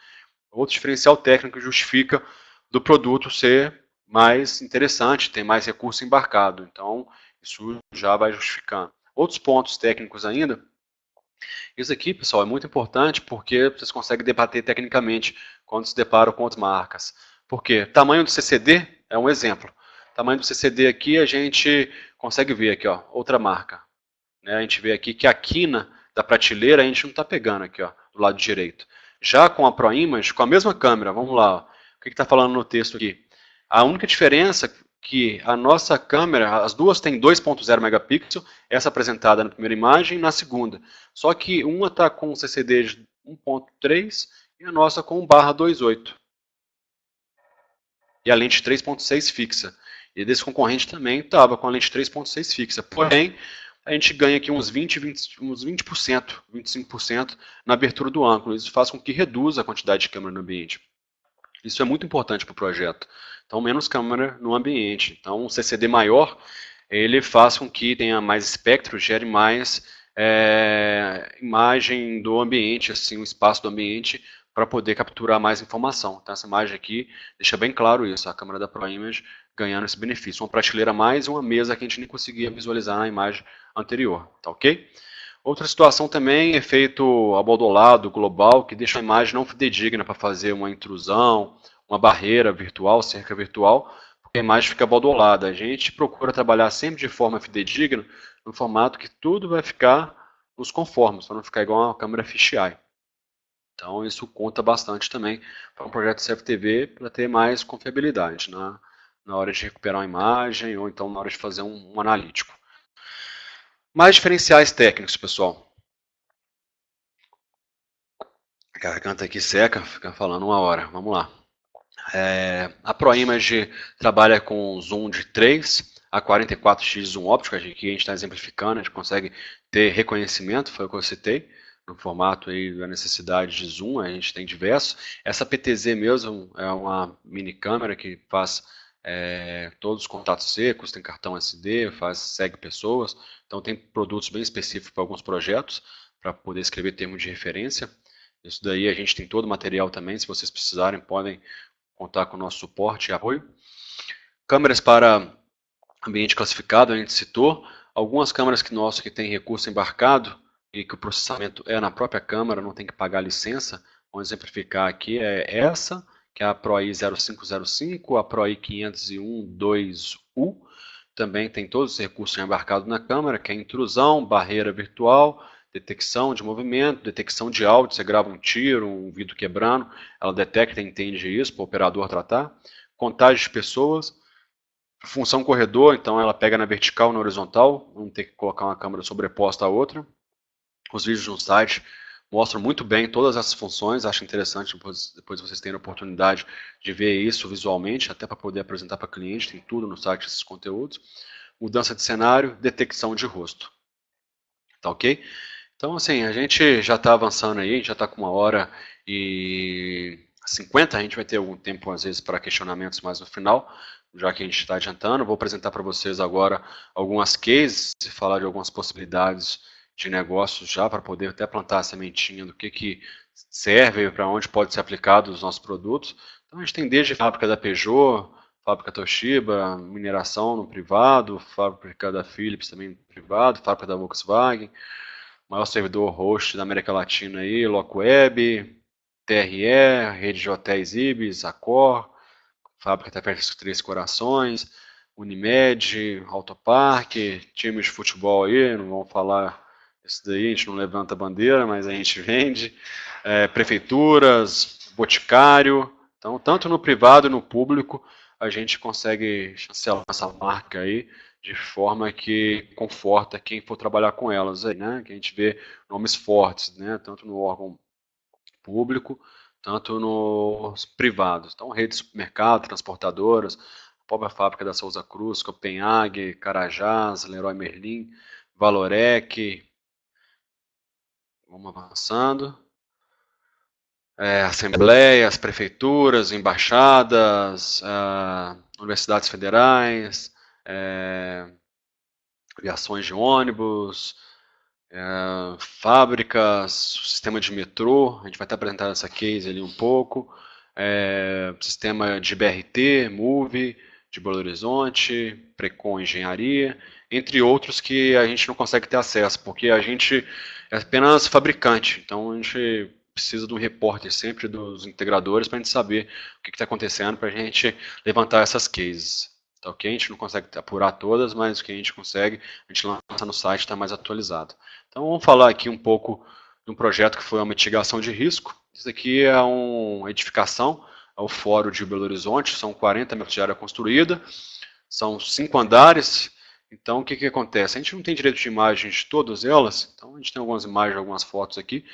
S1: Outro diferencial técnico justifica do produto ser mais interessante, tem mais recurso embarcado. Então, isso já vai justificando. Outros pontos técnicos ainda. Isso aqui, pessoal, é muito importante porque vocês conseguem debater tecnicamente quando se deparam com outras marcas. Por quê? Tamanho do CCD é um exemplo. Tamanho do CCD aqui a gente consegue ver aqui, ó, outra marca. Né? A gente vê aqui que a quina da prateleira a gente não está pegando aqui, ó, do lado direito. Já com a ProImage, com a mesma câmera, vamos lá, ó, o que está falando no texto aqui? A única diferença é que a nossa câmera, as duas têm 2.0 megapixels, essa apresentada na primeira imagem e na segunda. Só que uma está com CCD de 1.3 e a nossa com 1/2.8. E a lente 3.6 fixa. E desse concorrente também estava com a lente 3.6 fixa. Porém, a gente ganha aqui uns 20%, 25% na abertura do ângulo. Isso faz com que reduza a quantidade de câmera no ambiente. Isso é muito importante para o projeto. Então, menos câmera no ambiente. Então, um CCD maior, ele faz com que tenha mais espectro, gere mais imagem do ambiente, assim, o espaço do ambiente, para poder capturar mais informação. Então, essa imagem aqui deixa bem claro isso, a câmera da ProImage ganhando esse benefício. Uma prateleira a mais e uma mesa que a gente nem conseguia visualizar na imagem anterior, tá ok? Outra situação também, efeito aboldolado global, que deixa a imagem não fidedigna para fazer uma intrusão, uma barreira virtual, cerca virtual, porque a imagem fica aboldolada. A gente procura trabalhar sempre de forma fidedigna, no formato que tudo vai ficar nos conformes, para não ficar igual uma câmera fisheye. Então isso conta bastante também para um projeto CFTV, para ter mais confiabilidade na hora de recuperar uma imagem ou então na hora de fazer um analítico. Mais diferenciais técnicos, pessoal. A garganta aqui seca, fica falando uma hora. Vamos lá. A ProImage trabalha com zoom de 3 a 44x zoom óptico. Aqui a gente está exemplificando, a gente consegue ter reconhecimento, foi o que eu citei, no formato aí da necessidade de zoom, a gente tem diversos. Essa PTZ mesmo é uma mini câmera que faz todos os contatos secos, tem cartão SD, segue pessoas, então tem produtos bem específicos para alguns projetos, para poder escrever termos de referência. Isso daí a gente tem todo o material também, se vocês precisarem podem contar com o nosso suporte e apoio. Câmeras para ambiente classificado, a gente citou. Algumas câmeras que tem recurso embarcado e que o processamento é na própria câmera, não tem que pagar licença. Vamos exemplificar aqui, essa, que é a ProI 0505, a ProI 501-2U. Também tem todos os recursos embarcados na câmera, que é intrusão, barreira virtual, detecção de movimento, detecção de áudio, você grava um tiro, um vidro quebrando, ela detecta e entende isso para o operador tratar. Contagem de pessoas, função corredor, então ela pega na vertical e na horizontal, não tem que colocar uma câmera sobreposta à outra. Os vídeos no site mostram muito bem todas essas funções, acho interessante depois vocês terem a oportunidade de ver isso visualmente, até para poder apresentar para cliente, tem tudo no site esses conteúdos. Mudança de cenário, detecção de rosto. Tá ok? Então, assim, a gente já está avançando aí, a gente já está com 1h50, a gente vai ter algum tempo, às vezes, para questionamentos mais no final, já que a gente está adiantando. Vou apresentar para vocês agora algumas cases, falar de algumas possibilidades de negócios já, para poder até plantar a sementinha do que serve, para onde pode ser aplicado os nossos produtos. Então a gente tem desde fábrica da Peugeot, fábrica Toshiba, mineração no privado, fábrica da Philips também no privado, fábrica da Volkswagen, maior servidor host da América Latina aí, Locweb, TRE, rede de hotéis Ibis, Accor, fábrica da Três Corações, Unimed, Autoparque, times de futebol aí, não vamos falar isso daí, a gente não levanta bandeira, mas a gente vende, prefeituras, boticário, então tanto no privado e no público a gente consegue chancelar essa marca aí de forma que conforta quem for trabalhar com elas aí, né? Que a gente vê nomes fortes, né? Tanto no órgão público, tanto nos privados. Então, rede de supermercado, transportadoras, a própria fábrica da Souza Cruz, Copenhague, Carajás, Leroy Merlin, Valorec, vamos avançando. Assembleias, prefeituras, embaixadas, universidades federais, aviações de ônibus, fábricas, sistema de metrô, a gente vai estar apresentando essa case ali um pouco, sistema de BRT, MOVE, de Belo Horizonte, Precon Engenharia, entre outros que a gente não consegue ter acesso, porque a gente é apenas fabricante, então a gente precisa de um repórter sempre dos integradores para a gente saber o que está acontecendo, para a gente levantar essas cases. Tá ok? A gente não consegue apurar todas, mas o que a gente consegue, a gente lança no site, está mais atualizado. Então vamos falar aqui um pouco de um projeto que foi uma mitigação de risco. Isso aqui é uma edificação, é o Fórum de Belo Horizonte, são 40 metros de área construída, são 5 andares. Então o que, que acontece? A gente não tem direito de imagem de todas elas, então a gente tem algumas imagens, algumas fotos aqui,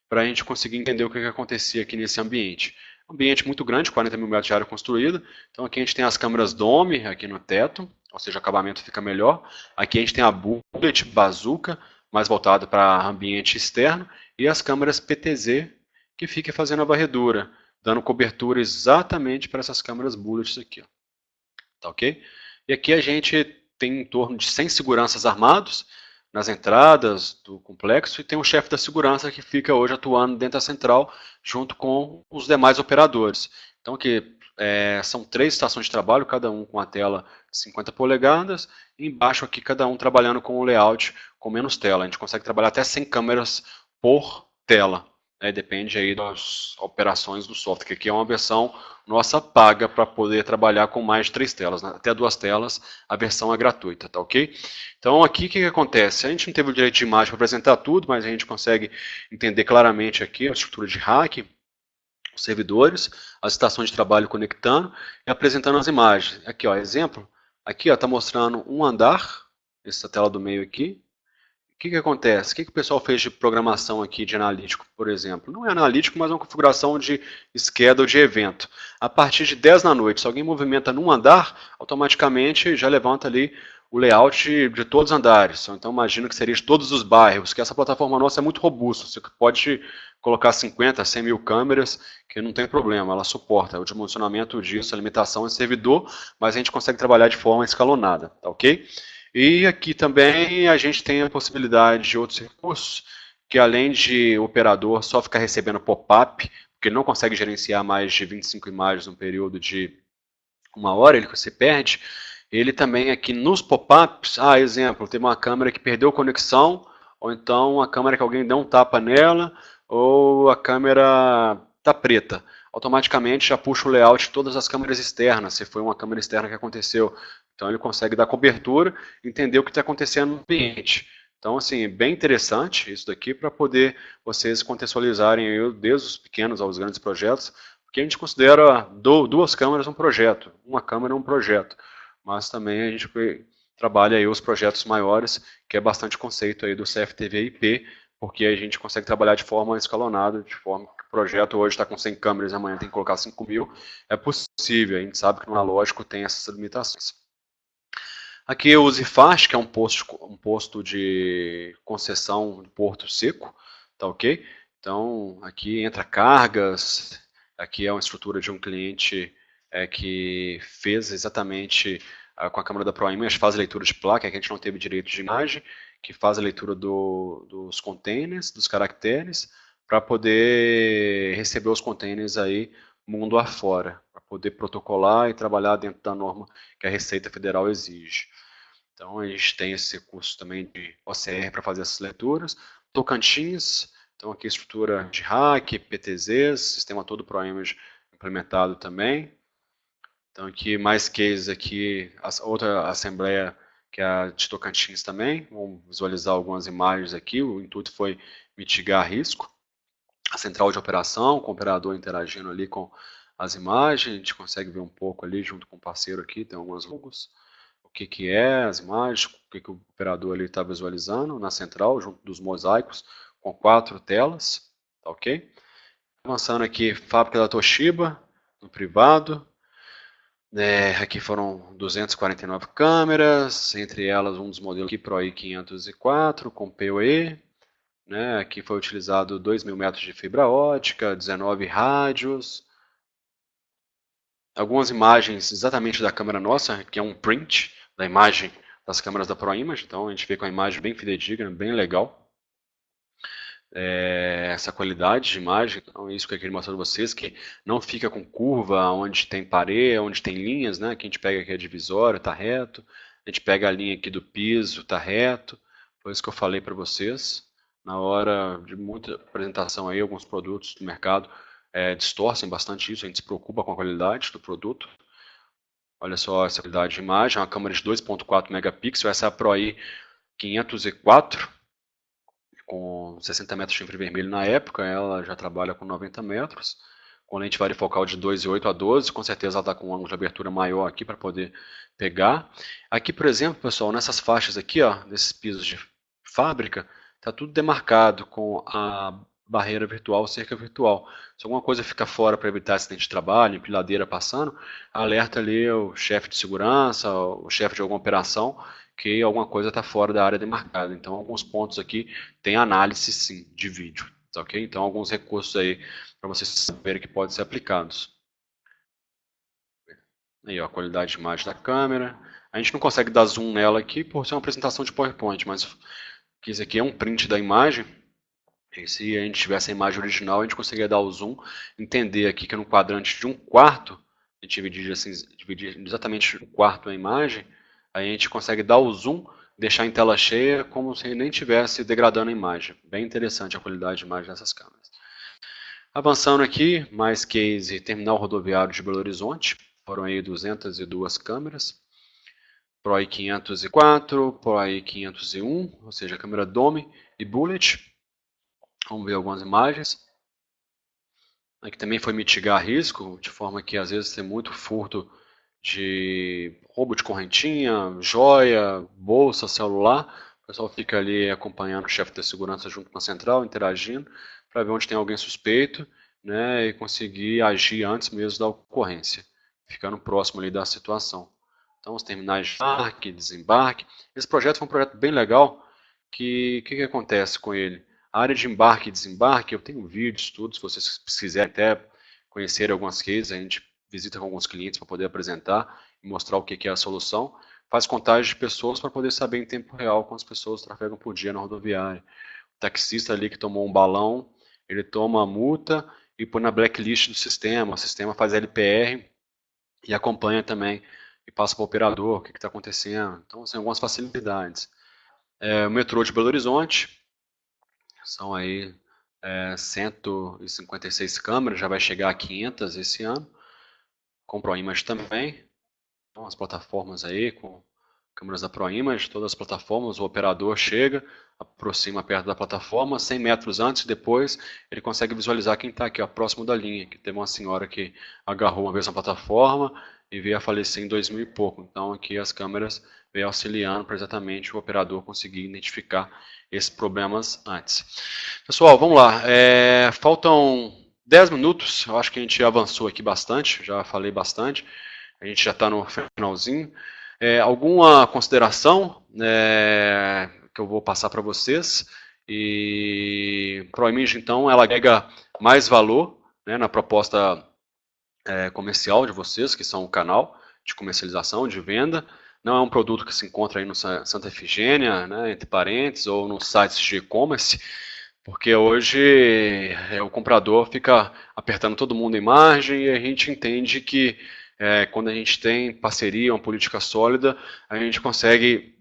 S1: para a gente conseguir entender o que, que acontecia aqui nesse ambiente. Um ambiente muito grande, 40 mil metros de área construída. Então aqui a gente tem as câmeras Dome aqui no teto, ou seja, o acabamento fica melhor. Aqui a gente tem a Bullet Bazooka, mais voltado para ambiente externo, e as câmeras PTZ, que fica fazendo a varredura, dando cobertura exatamente para essas câmeras Bullets aqui. Ó. Tá ok? E aqui a gente tem em torno de 100 seguranças armados nas entradas do complexo e tem um chefe da segurança que fica hoje atuando dentro da central junto com os demais operadores. Então aqui são 3 estações de trabalho, cada um com a tela de 50 polegadas, e embaixo aqui cada um trabalhando com o layout com menos tela. A gente consegue trabalhar até 100 câmeras por tela. Depende aí das operações do software, que aqui é uma versão nossa paga para poder trabalhar com mais de 3 telas, né? Até 2 telas, a versão é gratuita, tá ok? Então aqui o que acontece? A gente não teve o direito de imagem para apresentar tudo, mas a gente consegue entender claramente aqui a estrutura de rack, os servidores, as estações de trabalho conectando e apresentando as imagens. Aqui, ó, exemplo, aqui está mostrando um andar, essa tela do meio aqui. O que, que acontece? O que, que o pessoal fez de programação aqui de analítico, por exemplo? Não é analítico, mas é uma configuração de schedule de evento. A partir de 10 da noite, se alguém movimenta num andar, automaticamente já levanta ali o layout de todos os andares. Então imagino que seria de todos os bairros, que essa plataforma nossa é muito robusta. Você pode colocar 50, 100 mil câmeras, que não tem problema, ela suporta o dimensionamento disso, a limitação é servidor, mas a gente consegue trabalhar de forma escalonada, tá ok? E aqui também a gente tem a possibilidade de outros recursos, que além de o operador só ficar recebendo pop-up, porque ele não consegue gerenciar mais de 25 imagens num período de 1 hora, ele se perde, ele também aqui nos pop-ups, exemplo, tem uma câmera que perdeu conexão, ou então a câmera que alguém deu um tapa nela, ou a câmera está preta. Automaticamente já puxa o layout de todas as câmeras externas, se foi uma câmera externa que aconteceu. Então ele consegue dar cobertura, entender o que está acontecendo no ambiente. Então, assim, bem interessante isso daqui para poder vocês contextualizarem desde os pequenos aos grandes projetos, porque a gente considera 2 câmeras um projeto, uma câmera um projeto, mas também a gente trabalha aí os projetos maiores, que é bastante conceito aí do CFTV-IP, porque a gente consegue trabalhar de forma escalonada, de forma que o projeto hoje está com 100 câmeras, amanhã tem que colocar 5 mil, é possível, a gente sabe que no analógico tem essas limitações. Aqui o Zifast, que é um posto de concessão de Porto Seco, tá ok? Então, aqui entra cargas, aqui é uma estrutura de um cliente que fez exatamente com a câmera da ProImage, faz a leitura de placa, que a gente não teve direito de imagem, que faz a leitura dos containers, dos caracteres, para poder receber os containers aí mundo afora, poder protocolar e trabalhar dentro da norma que a Receita Federal exige. Então, a gente tem esse recurso também de OCR para fazer essas leituras. Tocantins, então aqui estrutura de RAC, PTZs, sistema todo ProImage implementado também. Então, aqui mais cases aqui, outra assembleia que é a de Tocantins também. Vamos visualizar algumas imagens aqui. O intuito foi mitigar risco. A central de operação, com o operador interagindo ali com as imagens. A gente consegue ver um pouco ali junto com o parceiro aqui, tem alguns logos. O que é as imagens, o que o operador ali está visualizando na central, junto dos mosaicos, com 4 telas, tá ok? Avançando aqui, fábrica da Toshiba, no privado. Aqui foram 249 câmeras, entre elas um dos modelos aqui Pro i504 com PoE. Aqui foi utilizado 2.000 metros de fibra ótica, 19 rádios. Algumas imagens exatamente da câmera nossa, que é um print da imagem das câmeras da ProImage, então a gente vê com a imagem bem fidedigna, bem legal. Essa qualidade de imagem, então é isso que eu queria mostrar para vocês, que não fica com curva onde tem parede, onde tem linhas, né? Que a gente pega aqui a divisória, está reto, a gente pega a linha aqui do piso, está reto, foi isso que eu falei para vocês. Na hora de muita apresentação aí, alguns produtos do mercado distorcem bastante isso, a gente se preocupa com a qualidade do produto. Olha só essa qualidade de imagem, uma câmera de 2.4 megapixels, essa é a Pro i504, com 60 metros de infravermelho na época, ela já trabalha com 90 metros, com lente varifocal de 2,8 a 12, com certeza ela está com um ângulo de abertura maior aqui para poder pegar. Aqui, por exemplo, pessoal, nessas faixas aqui, ó, desses pisos de fábrica, está tudo demarcado com a barreira virtual, cerca virtual. Se alguma coisa fica fora para evitar acidente de trabalho, empilhadeira passando, alerta ali o chefe de segurança, o chefe de alguma operação, que alguma coisa está fora da área demarcada. Então, alguns pontos aqui tem análise, sim, de vídeo. Tá ok? Então, alguns recursos aí para vocês saberem que podem ser aplicados. Aí, ó, a qualidade de imagem da câmera. A gente não consegue dar zoom nela aqui por ser uma apresentação de PowerPoint, mas isso aqui é um print da imagem. E se a gente tivesse a imagem original, a gente conseguiria dar o zoom, entender aqui que no quadrante de 1/4, a gente dividir exatamente 1/4 a imagem, a gente consegue dar o zoom, deixar em tela cheia, como se nem estivesse degradando a imagem. Bem interessante a qualidade de imagem dessas câmeras. Avançando aqui, mais case terminal rodoviário de Belo Horizonte, foram aí 202 câmeras. Pro i504, Pro i501, ou seja, câmera Dome e Bullet. Vamos ver algumas imagens. Aqui também foi mitigar risco, de forma que às vezes tem muito furto de roubo de correntinha, joia, bolsa, celular. O pessoal fica ali acompanhando o chefe da segurança junto com a central, interagindo, para ver onde tem alguém suspeito, né, e conseguir agir antes mesmo da ocorrência, ficando próximo ali da situação. Então, os terminais de embarque, desembarque. Esse projeto foi um projeto bem legal. Que acontece com ele? A área de embarque e desembarque, eu tenho vídeos, tudo, se vocês quiserem até conhecer algumas cases, a gente visita com alguns clientes para poder apresentar e mostrar o que é a solução. Faz contagem de pessoas para poder saber em tempo real quantas pessoas trafegam por dia na rodoviária. O taxista ali que tomou um balão, ele toma a multa e põe na blacklist do sistema. O sistema faz LPR e acompanha também e passa para o operador o que está acontecendo. Então, assim, algumas facilidades. O metrô de Belo Horizonte, são aí 156 câmeras, já vai chegar a 500 esse ano. Com ProImage também. Então, as plataformas aí com câmeras da ProImage, todas as plataformas, o operador chega, aproxima perto da plataforma, 100 metros antes e depois, ele consegue visualizar quem está aqui, ó, próximo da linha, que teve uma senhora que agarrou uma vez na plataforma e veio a falecer em 2000 e pouco. Então, aqui as câmeras veio auxiliando para exatamente o operador conseguir identificar esses problemas antes. Pessoal, vamos lá. Faltam 10 minutos, eu acho que a gente avançou aqui bastante, já falei bastante, a gente já está no finalzinho. Alguma consideração que eu vou passar para vocês? E ProImage, então, ela agrega mais valor, né, na proposta comercial de vocês, que são o canal de comercialização, de venda. Não é um produto que se encontra aí no Santa Efigênia, né, entre parênteses, ou nos sites de e-commerce. Porque hoje o comprador fica apertando todo mundo em margem e a gente entende que quando a gente tem parceria, uma política sólida, a gente consegue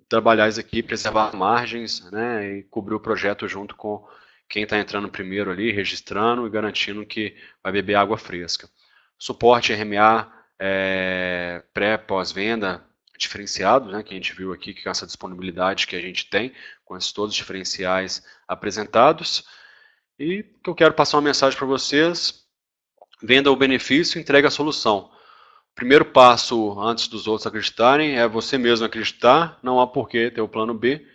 S1: trabalhar isso aqui, preservar margens, né, e cobrir o projeto junto com quem está entrando primeiro ali, registrando e garantindo que vai beber água fresca. Suporte RMA, pré, pós-venda, diferenciado, né, que a gente viu aqui, que é essa disponibilidade que a gente tem, com esses todos os diferenciais apresentados. E que eu quero passar uma mensagem para vocês: venda o benefício, entrega a solução. O primeiro passo, antes dos outros acreditarem, é você mesmo acreditar, não há porquê ter o plano B,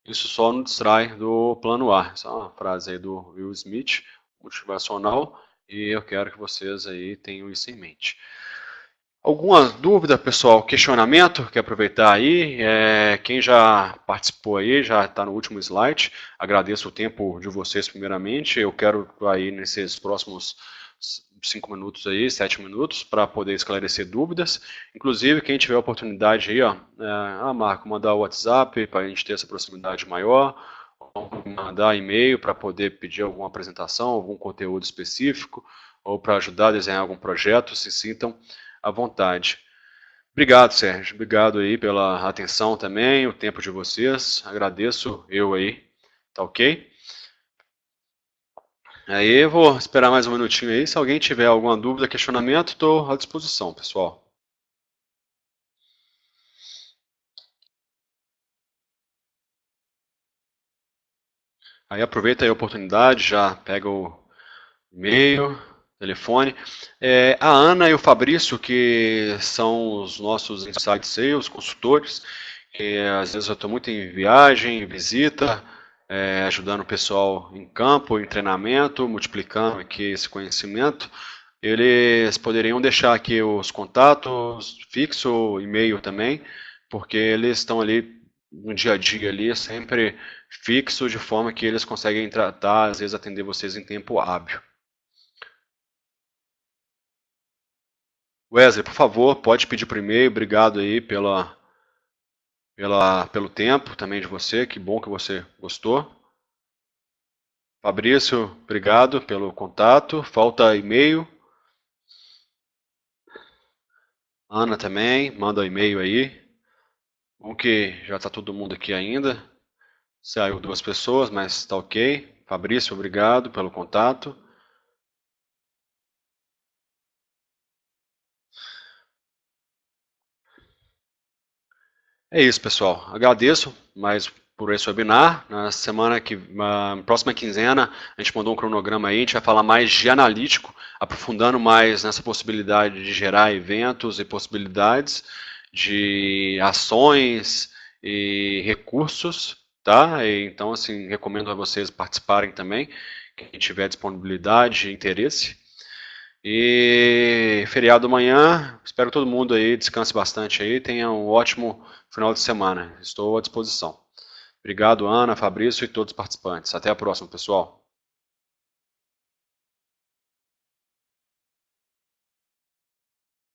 S1: isso só nos distrai do plano A. Essa é uma frase aí do Will Smith, motivacional, e eu quero que vocês aí tenham isso em mente. Alguma dúvida, pessoal? Questionamento? Quer aproveitar aí? Quem já participou aí, já está no último slide. Agradeço o tempo de vocês primeiramente. Eu quero aí nesses próximos 5 minutos aí, 7 minutos, para poder esclarecer dúvidas. Inclusive, quem tiver oportunidade aí, ó, Marco, mandar o WhatsApp para a gente ter essa proximidade maior, ou mandar e-mail para poder pedir alguma apresentação, algum conteúdo específico, ou para ajudar a desenhar algum projeto, se sintam à vontade. Obrigado, Sérgio. Obrigado aí pela atenção também, o tempo de vocês. Agradeço eu aí. Tá ok? Aí eu vou esperar mais um minutinho aí. Se alguém tiver alguma dúvida, questionamento, estou à disposição, pessoal. Aí aproveita aí a oportunidade, já pega o e-mail, telefone. A Ana e o Fabrício, que são os nossos inside sales, consultores, que às vezes eu estou muito em viagem, em visita, ajudando o pessoal em campo, em treinamento, multiplicando aqui esse conhecimento. Eles poderiam deixar aqui os contatos, fixo, e-mail também, porque eles estão ali no dia a dia ali, sempre fixo, de forma que eles conseguem tratar, às vezes atender vocês em tempo hábil. Wesley, por favor, pode pedir por e-mail. Obrigado aí pelo tempo também de você. Que bom que você gostou. Fabrício, obrigado pelo contato. Falta e-mail. Ana também, manda um e-mail aí. Bom que já está todo mundo aqui ainda. Saiu 2 pessoas, mas está ok. Fabrício, obrigado pelo contato. É isso, pessoal. Agradeço mais por esse webinar. Na próxima quinzena, a gente mandou um cronograma aí, a gente vai falar mais de analítico, aprofundando mais nessa possibilidade de gerar eventos e possibilidades de ações e recursos, tá? Então, assim, recomendo a vocês participarem também, quem tiver disponibilidade e interesse. E feriado amanhã, espero que todo mundo aí descanse bastante aí, tenha um ótimo final de semana. Estou à disposição. Obrigado, Ana, Fabrício e todos os participantes. Até a próxima, pessoal.